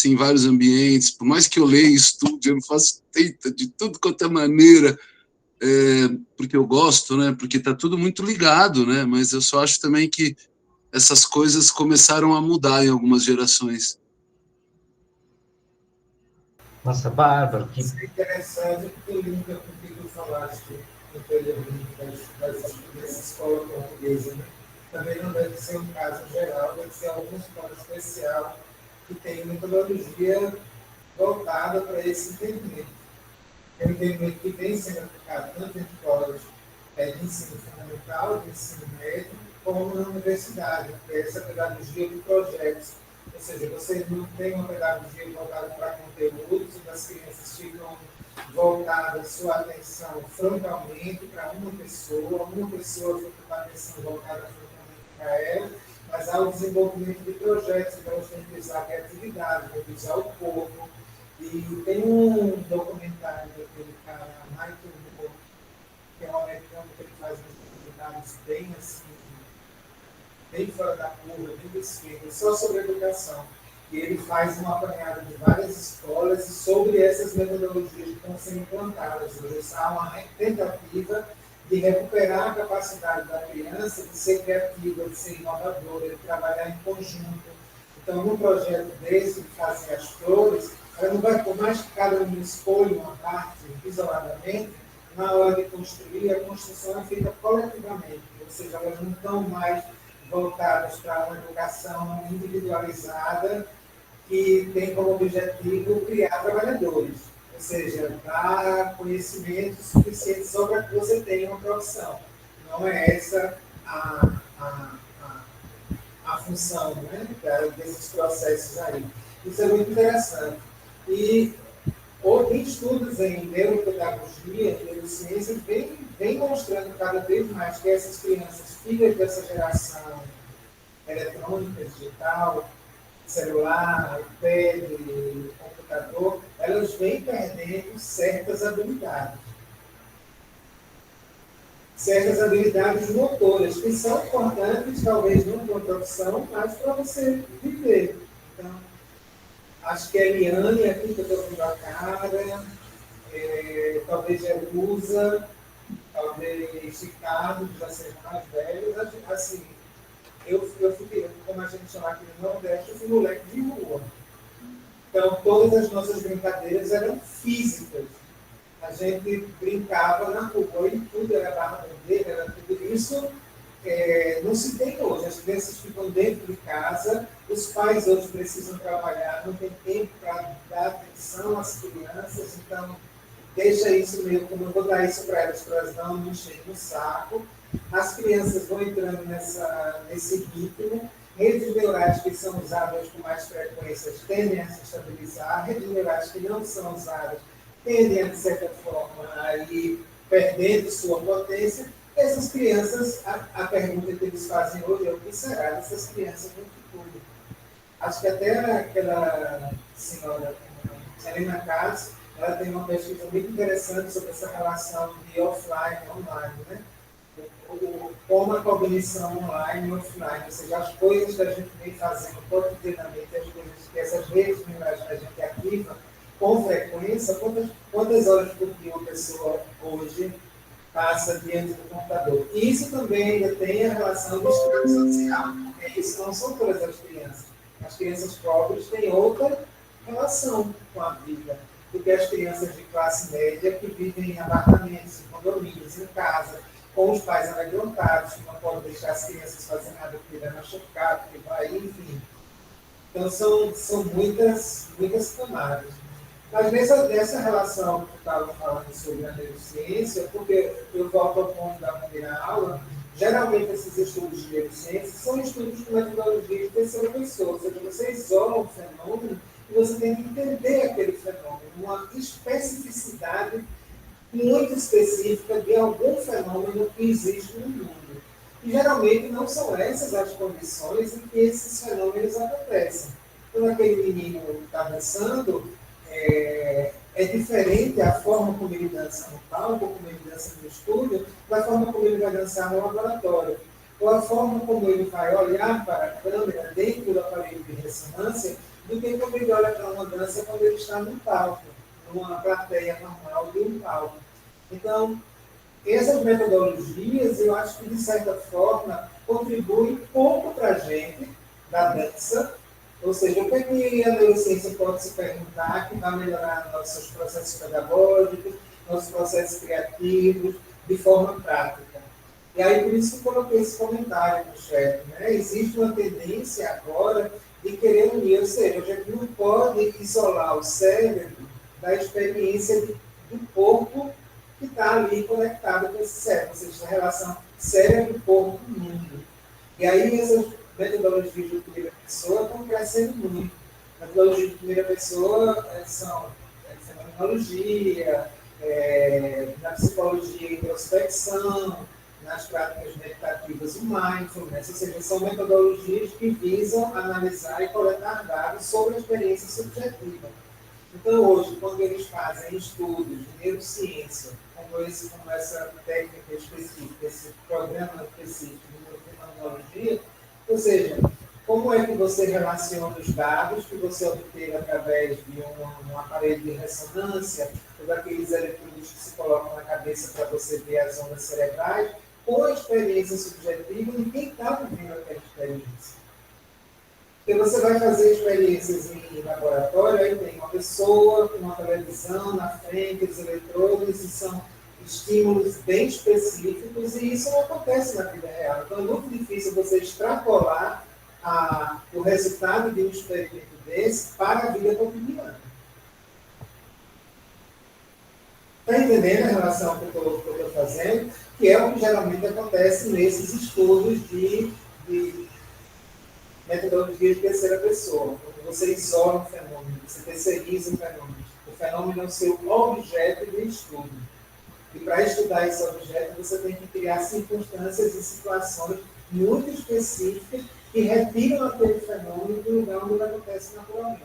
em vários ambientes, por mais que eu leia e estude, eu não faço de tudo quanto é maneira, porque eu gosto, né? Porque está tudo muito ligado, né? Mas eu só acho também que essas coisas começaram a mudar em algumas gerações. Nossa, Bárbara, que... Isso é interessante porque linka com o que tu falaste anteriormente das escola portuguesa, né? Também não deve ser um caso geral, deve ser alguma escola especial que tem metodologia voltada para esse entendimento. É um entendimento que vem sendo aplicado tanto em escolas de ensino fundamental, de ensino médio, como na universidade, que é essa pedagogia de projetos, Ou seja, você não tem uma pedagogia voltada para conteúdos, as crianças ficam voltadas sua atenção frontalmente para uma pessoa fica com a atenção voltada frontalmente para ela, mas há o desenvolvimento de projetos, então elas têm que usar a criatividade, têm que usar o corpo. E tem um documentário daquele cara, Michael Moore, que é um americano que ele faz uns documentários bem assim, bem fora da curva, bem descritos, só sobre educação. E ele faz uma apanhada de várias escolas e sobre essas metodologias que estão sendo implantadas. Há uma tentativa de recuperar a capacidade da criança de ser criativa, de ser inovadora, de trabalhar em conjunto. Então, num projeto desse, de fazer as flores, ela não vai, por mais que cada um escolha uma parte isoladamente, na hora de construir, a construção é feita coletivamente, ou seja, elas não estão mais voltadas para uma educação individualizada que tem como objetivo criar trabalhadores, ou seja, dar conhecimento suficiente só para que você tenha uma profissão. Não é essa a função, né, desses processos aí. Isso é muito interessante. E tem estudos em neuropedagogia e neurociência vem mostrando cada vez mais que essas crianças, filhas dessa geração eletrônica, digital, celular, iPad, computador, elas vêm perdendo certas habilidades. Certas habilidades motoras, que são importantes, talvez não para a profissão, mas para você viver. Então, acho que a Eliane, aqui que eu estou vendo a cara, talvez Jerusa, talvez Ricardo, já ser mais velhos, assim, eu fui, como a gente chama aqui no Nordeste, eu fui moleque de rua. Então, todas as nossas brincadeiras eram físicas. A gente brincava na rua e tudo era barra-bandeira, era tudo isso. Não se tem hoje. As crianças ficam dentro de casa, os pais hoje precisam trabalhar, não tem tempo para dar atenção às crianças, então deixa isso meio como eu vou dar isso para elas não me encherem no saco. As crianças vão entrando nesse ritmo. Redes neurais que são usadas com mais frequência tendem a se estabilizar, redes neurais que não são usadas tendem a, de certa forma, a ir perdendo sua potência. Essas crianças, a pergunta que eles fazem hoje é o que será dessas crianças no futuro. Acho que até aquela senhora, Helena Katz, ela tem uma pesquisa muito interessante sobre essa relação de offline e online, né? Como a cognição online e offline, ou seja, as coisas que a gente vem fazendo cotidianamente, as coisas que essas redes neurais que a gente ativa com frequência, quantas horas por dia uma pessoa hoje passa diante do computador. E isso também ainda tem a relação do estresse social, porque isso não são todas as crianças. As crianças pobres têm outra relação com a vida do que as crianças de classe média que vivem em apartamentos, em condomínios, em casa, com os pais amedrontados, que não podem deixar as crianças fazer nada porque vai machucar, porque vai, enfim. Então, são muitas camadas. Mas nessa relação que eu estava falando sobre a neurociência, porque eu volto ao ponto da primeira aula, geralmente esses estudos de neurociência são estudos de metodologia de terceira pessoa, ou seja, você isola um fenômeno e você tem que entender aquele fenômeno, uma especificidade muito específica de algum fenômeno que existe no mundo. E geralmente não são essas as condições em que esses fenômenos acontecem. Quando aquele menino está dançando, é diferente a forma como ele dança no palco, como ele dança no estúdio, da forma como ele vai dançar no laboratório. Ou a forma como ele vai olhar para a câmera dentro do aparelho de ressonância, do que como ele olha para uma dança quando ele está no palco, numa plateia normal de um palco. Então, essas metodologias, eu acho que, de certa forma, contribuem pouco para a gente, da dança. Ou seja, o que a neurociência pode se perguntar que vai melhorar nossos processos pedagógicos, nossos processos criativos, de forma prática. E aí, por isso que eu coloquei esse comentário no chat, né? Existe uma tendência agora de querer unir, ou seja, a gente não pode isolar o cérebro da experiência do corpo que está ali conectado com esse cérebro, ou seja, a relação cérebro-corpo-mundo. E aí essas metodologias de utilidade pessoa estão crescendo muito. Metodologia de primeira pessoa são fenomenologia, na psicologia, introspecção, nas práticas meditativas, o mindfulness, ou seja, são metodologias que visam analisar e coletar dados sobre a experiência subjetiva. Então, hoje, quando eles fazem estudos de neurociência, como essa técnica específica, esse programa específico de neurofenomenologia, ou seja, como é que você relaciona os dados que você obteve através de um aparelho de ressonância, ou daqueles eletrodos que se colocam na cabeça para você ver as ondas cerebrais, com a experiência subjetiva de quem está vivendo aquela experiência. Porque você vai fazer experiências em laboratório, aí tem uma pessoa com uma televisão na frente, os eletrodos, e são estímulos bem específicos, e isso não acontece na vida real. Então é muito difícil você extrapolar o resultado de um experimento desse para a vida cotidiana. Está entendendo a relação que eu estou fazendo? Que é o que geralmente acontece nesses estudos de metodologia de terceira pessoa. Quando você isola um fenômeno, você terceiriza o fenômeno é o seu objeto de estudo. E para estudar esse objeto, você tem que criar circunstâncias e situações muito específicas que retiram aquele fenômeno do lugar onde ele acontece naturalmente.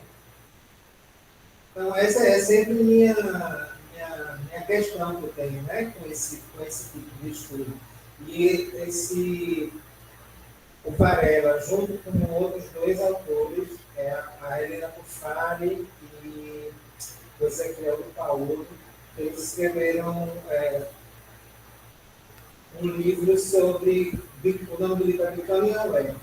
Então, essa é sempre minha questão que eu tenho, né, com esse tipo de estudo. E o Varela, junto com outros dois autores, a Helena Cufari e o Ezequiel do Paulo, eles escreveram um livro sobre, o nome do livro é Bitcoin e Alé.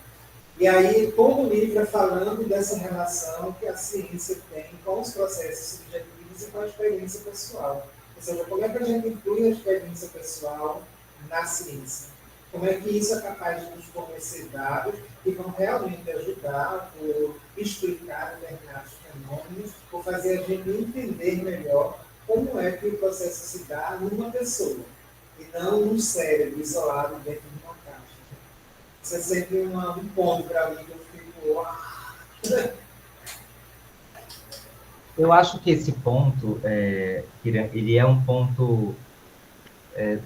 E aí, todo o livro é falando dessa relação que a ciência tem com os processos subjetivos e com a experiência pessoal. Ou seja, como é que a gente inclui a experiência pessoal na ciência? Como é que isso é capaz de nos fornecer dados que vão realmente ajudar ou explicar determinados fenômenos, ou fazer a gente entender melhor como é que o processo se dá numa pessoa, e não num cérebro isolado dentro de uma caixa. Isso é sempre um ponto para mim que eu fico... Eu acho que esse ponto, ele é um ponto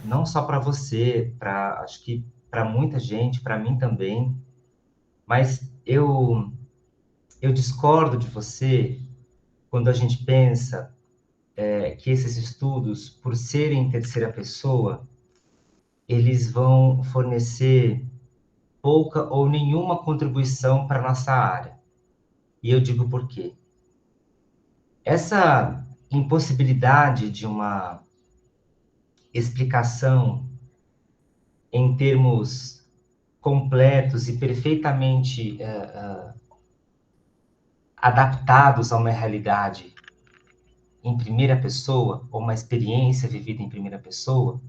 não só para você, acho que para muita gente, para mim também, mas eu discordo de você quando a gente pensa que esses estudos, por serem em terceira pessoa, eles vão fornecer pouca ou nenhuma contribuição para a nossa área. E eu digo por quê. Essa impossibilidade de uma explicação em termos completos e perfeitamente adaptados a uma realidade em primeira pessoa, ou uma experiência vivida em primeira pessoa,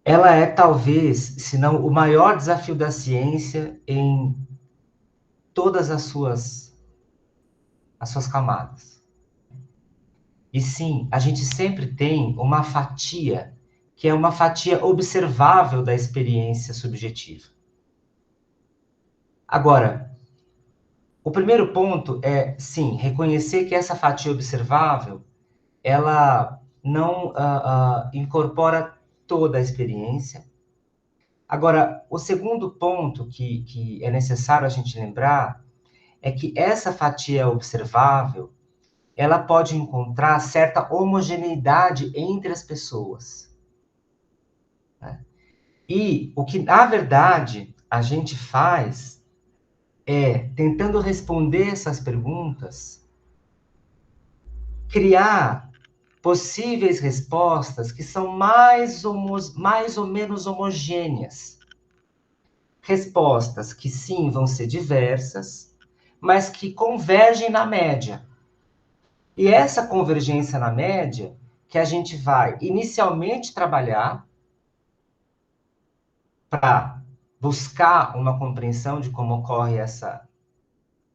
ela é talvez, se não o maior desafio da ciência em todas as suas camadas. E sim, a gente sempre tem uma fatia, que é uma fatia observável da experiência subjetiva. Agora, o primeiro ponto é, sim, reconhecer que essa fatia observável, ela não incorpora toda a experiência. Agora, o segundo ponto que é necessário a gente lembrar é que essa fatia observável, ela pode encontrar certa homogeneidade entre as pessoas. Né? E o que, na verdade, a gente faz tentando responder essas perguntas, criar possíveis respostas que são mais ou menos homogêneas. Respostas que, sim, vão ser diversas, mas que convergem na média. E essa convergência na média que a gente vai inicialmente trabalhar para buscar uma compreensão de como ocorre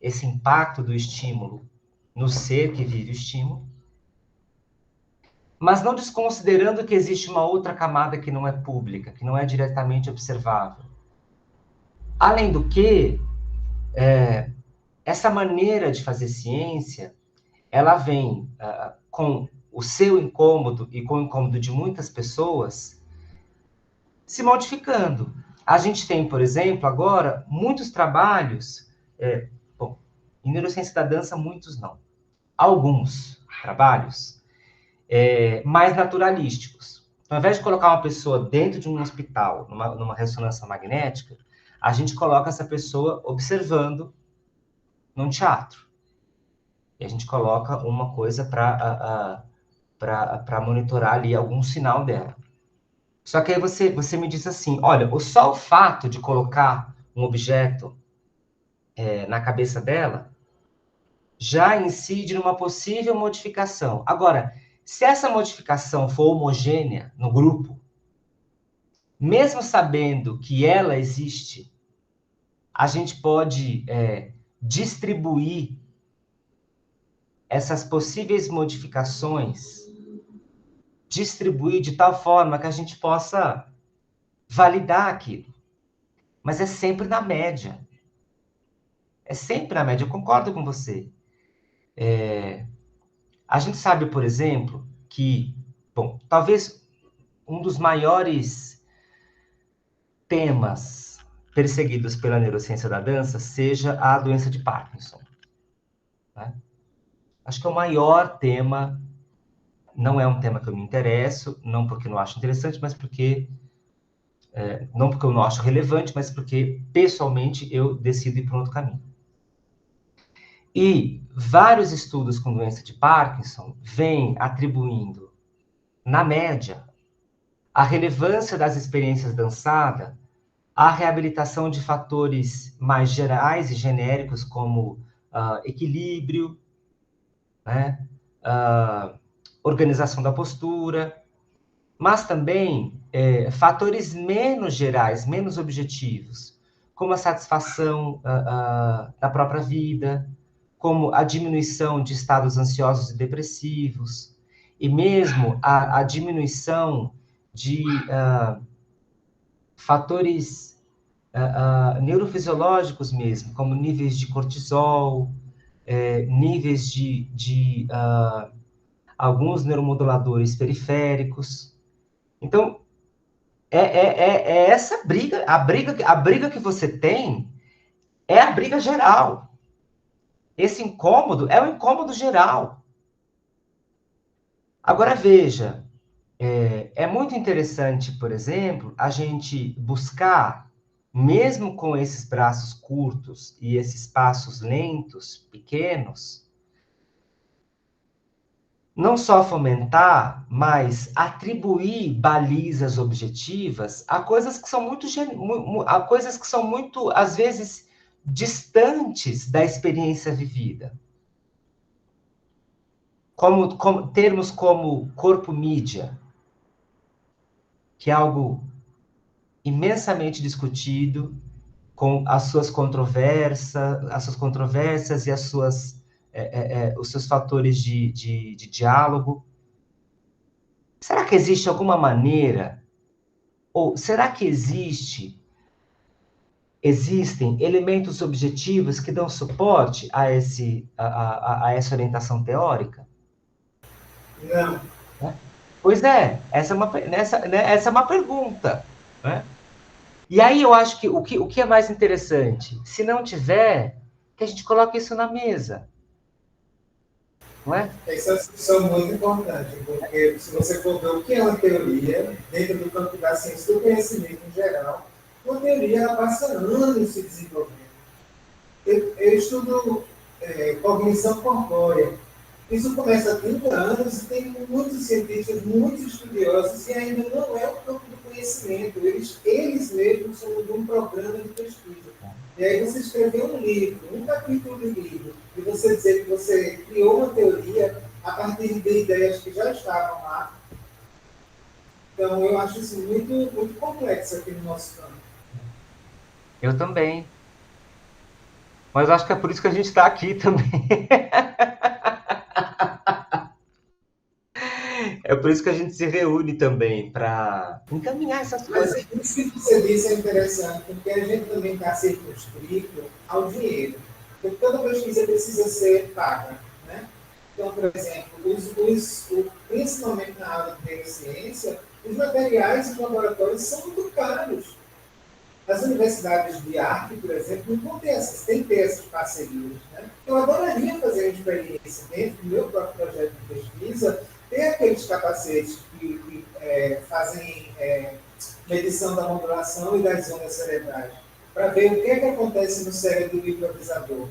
esse impacto do estímulo no ser que vive o estímulo, mas não desconsiderando que existe uma outra camada que não é pública, que não é diretamente observável. Além do que, essa maneira de fazer ciência, ela vem com o seu incômodo e com o incômodo de muitas pessoas se modificando. A gente tem, por exemplo, agora, muitos trabalhos, bom, em neurociência da dança, muitos não. Alguns trabalhos mais naturalísticos. Então, ao invés de colocar uma pessoa dentro de um hospital, numa ressonância magnética, a gente coloca essa pessoa observando num teatro. E a gente coloca uma coisa para monitorar ali algum sinal dela. Só que aí você me diz assim, olha, só o fato de colocar um objeto na cabeça dela já incide numa possível modificação. Agora, se essa modificação for homogênea no grupo, mesmo sabendo que ela existe, a gente pode distribuir essas possíveis modificações, distribuir de tal forma que a gente possa validar aquilo. Mas é sempre na média. É sempre na média, eu concordo com você. A gente sabe, por exemplo, que, bom, talvez um dos maiores temas perseguidos pela neurociência da dança seja a doença de Parkinson. Né? Acho que é o maior tema, não é um tema que eu me interesso, não porque não acho interessante, mas porque... não porque eu não acho relevante, mas porque, pessoalmente, eu decido ir para um outro caminho. E vários estudos com doença de Parkinson vêm atribuindo, na média, a relevância das experiências dançadas à reabilitação de fatores mais gerais e genéricos, como equilíbrio, né? Organização da postura, mas também fatores menos gerais, menos objetivos, como a satisfação da própria vida, como a diminuição de estados ansiosos e depressivos, e mesmo a diminuição de fatores neurofisiológicos mesmo, como níveis de cortisol, níveis de alguns neuromoduladores periféricos. Então, essa briga, a briga que você tem é a briga geral. Esse incômodo é o incômodo geral. Agora, veja, é muito interessante, por exemplo, a gente buscar, mesmo com esses braços curtos e esses passos lentos, pequenos, não só fomentar, mas atribuir balizas objetivas a coisas que são muito, às vezes, distantes da experiência vivida. Como termos como corpo mídia, que é algo imensamente discutido, com as suas controvérsias e os seus fatores de diálogo. Será que existe alguma maneira, ou será que existem elementos objetivos que dão suporte a essa orientação teórica? Não. Pois é, essa é uma pergunta, né? E aí eu acho que o que é mais interessante, se não tiver, que a gente coloque isso na mesa. Não é? Essa é uma discussão muito importante, porque se você for ver o que é uma teoria, dentro do campo da ciência do conhecimento em geral, uma teoria ela passa anos se desenvolvendo. Eu estudo cognição corpórea. Isso começa há 30 anos e tem muitos cientistas, muitos estudiosos, e ainda não é o campo do conhecimento. Eles mesmos são de um programa de pesquisa. E aí você escreveu um livro, um capítulo do livro, e você dizer que você criou uma teoria a partir de ideias que já estavam lá. Então, eu acho isso muito, muito complexo aqui no nosso campo. Eu também. Mas acho que é por isso que a gente está aqui também. É por isso que a gente se reúne também, para encaminhar essas Mas coisas. isso que você disse é interessante, porque a gente também está circunscrito ao dinheiro. Porque toda pesquisa precisa ser paga, né? Então, por exemplo, principalmente na área de neurociência, os materiais e laboratórios são muito caros. As universidades de arte, por exemplo, não vão ter essas, tem que ter essas parcerias. Né? Eu adoraria fazer uma experiência dentro do meu próprio projeto de pesquisa, ter aqueles capacetes que fazem medição da modulação e das ondas cerebrais, para ver o que é que acontece no cérebro do improvisador.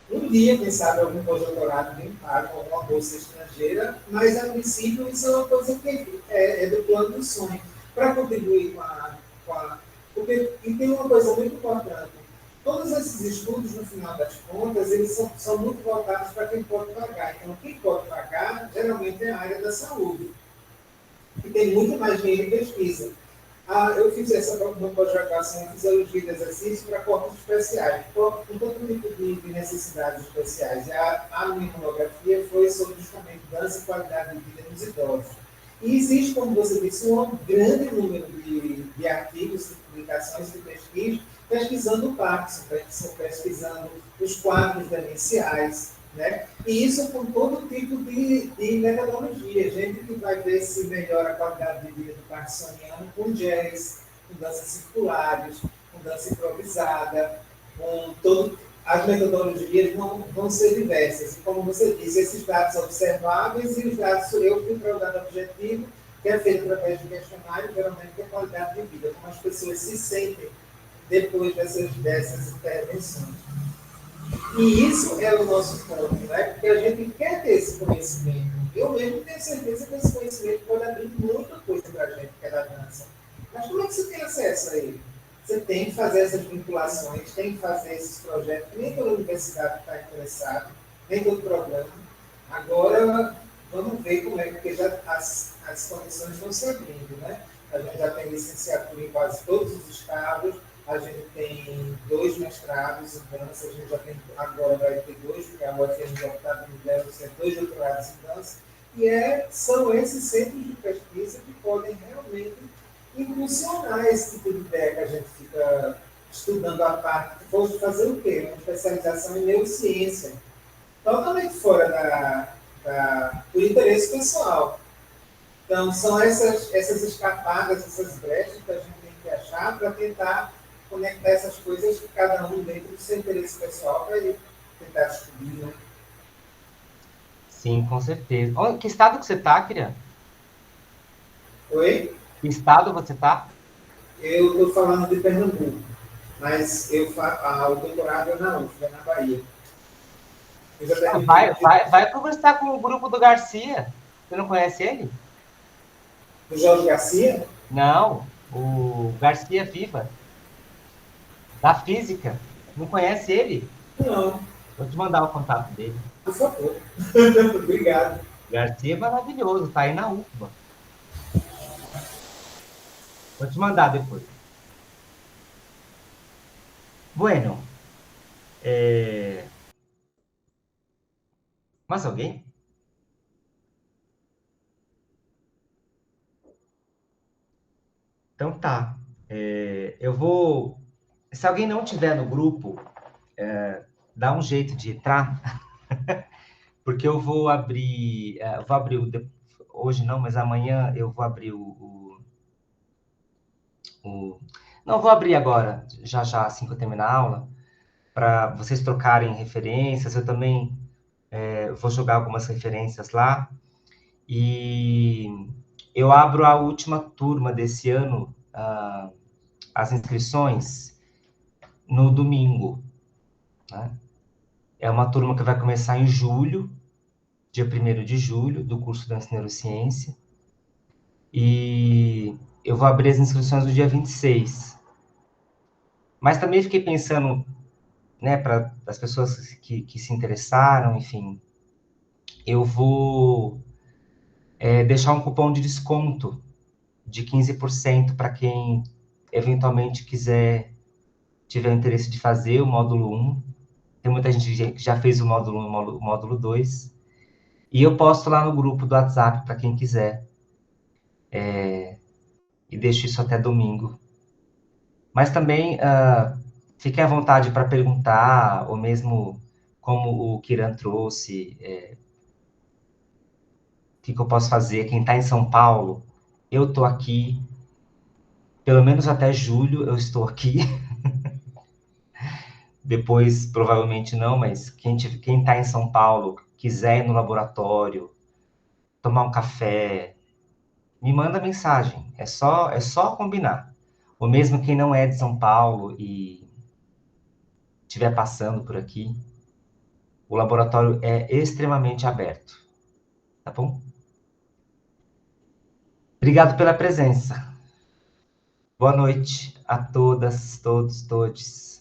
Um dia, quem sabe, algum pós-doutorado bem pago, alguma bolsa estrangeira, mas, a princípio, isso é uma coisa que é do plano do sonho, para contribuir com a... Porque, e tem uma coisa muito importante, todos esses estudos, no final das contas, eles são muito voltados para quem pode pagar. Então, quem pode pagar, geralmente, é a área da saúde, que tem muito mais dinheiro em pesquisa. Eu fiz essa pós-graduação em Fisiologia de Exercício para corpos especiais, com todo tipo de necessidades especiais. E a minha monografia foi sobre justamente dança e qualidade de vida nos idosos. E existe, como você disse, um grande número de artigos, de publicações, de pesquisando o Parkinson, pesquisando os quadros demenciais, né? E isso com todo tipo de metodologia. Gente que vai ver se melhora a qualidade de vida do parkinsoniano com jazz, com danças circulares, com dança improvisada, com todo... As metodologias vão ser diversas. E, como você disse, esses dados observáveis e os dados, eu fui para o dado objetivo, que é feito através de questionário, geralmente é qualidade de vida, como as pessoas se sentem depois dessas intervenções. E isso é o nosso ponto, né? Porque a gente quer ter esse conhecimento. Eu mesmo tenho certeza que esse conhecimento pode abrir muita coisa para a gente que é da dança. Mas como é que você tem acesso a ele? Você tem que fazer essas vinculações, tem que fazer esses projetos. Nem toda universidade está interessada, nem todo programa. Agora, vamos ver como é, porque já as condições estão se abrindo, né? A gente já tem licenciatura em quase todos os estados, a gente tem 2 mestrados em dança, a gente já tem, agora vai ter 2, porque a UFRJ está dando 2 doutorados em dança, e são esses centros de pesquisa que podem realmente impulsionar esse tipo de ideia que a gente fica estudando a parte. Fosse fazer o quê? Uma especialização em neurociência, totalmente fora do interesse pessoal. Então, são essas escapadas, essas brechas que a gente tem que achar para tentar conectar essas coisas, cada um dentro do seu interesse pessoal, para ele tentar descobrir, né? Sim, com certeza. Que estado que você está, Kirian? Oi? Que estado você está? Eu estou falando de Pernambuco, mas o doutorado é na UF, é na Bahia. Vai conversar com o grupo do Garcia. Você não conhece ele? O Jorge Garcia? Não, o Garcia Viva, da física. Não conhece ele? Não. Vou te mandar o contato dele. Por favor. Obrigado. Garcia é maravilhoso, tá aí na UFBA. Vou te mandar depois. Bueno. Mais alguém? Então tá. Eu vou... Se alguém não tiver no grupo, dá um jeito de entrar, porque eu vou abrir... hoje não, mas amanhã eu vou abrir Não, vou abrir agora, já assim que eu terminar a aula, para vocês trocarem referências. Eu também vou jogar algumas referências lá. E eu abro a última turma desse ano, as inscrições, no domingo, né? É uma turma que vai começar em julho, dia 1º de julho, do curso Dança e Neurociência. E eu vou abrir as inscrições no dia 26. Mas também fiquei pensando, né, para as pessoas que se interessaram, enfim, eu vou deixar um cupom de desconto de 15% para quem eventualmente tiver interesse de fazer o módulo 1. Tem muita gente que já fez o módulo 1 e o módulo 2. E eu posto lá no grupo do WhatsApp para quem quiser. E deixo isso até domingo. Mas também fiquem à vontade para perguntar, ou mesmo como o Kiran trouxe, o que eu posso fazer. Quem está em São Paulo, eu estou aqui. Pelo menos até julho eu estou aqui. Depois, provavelmente não, mas quem está em São Paulo, quiser ir no laboratório, tomar um café, me manda mensagem. É só combinar. Ou mesmo quem não é de São Paulo e estiver passando por aqui, o laboratório é extremamente aberto. Tá bom? Obrigado pela presença. Boa noite a todas, todos, todes.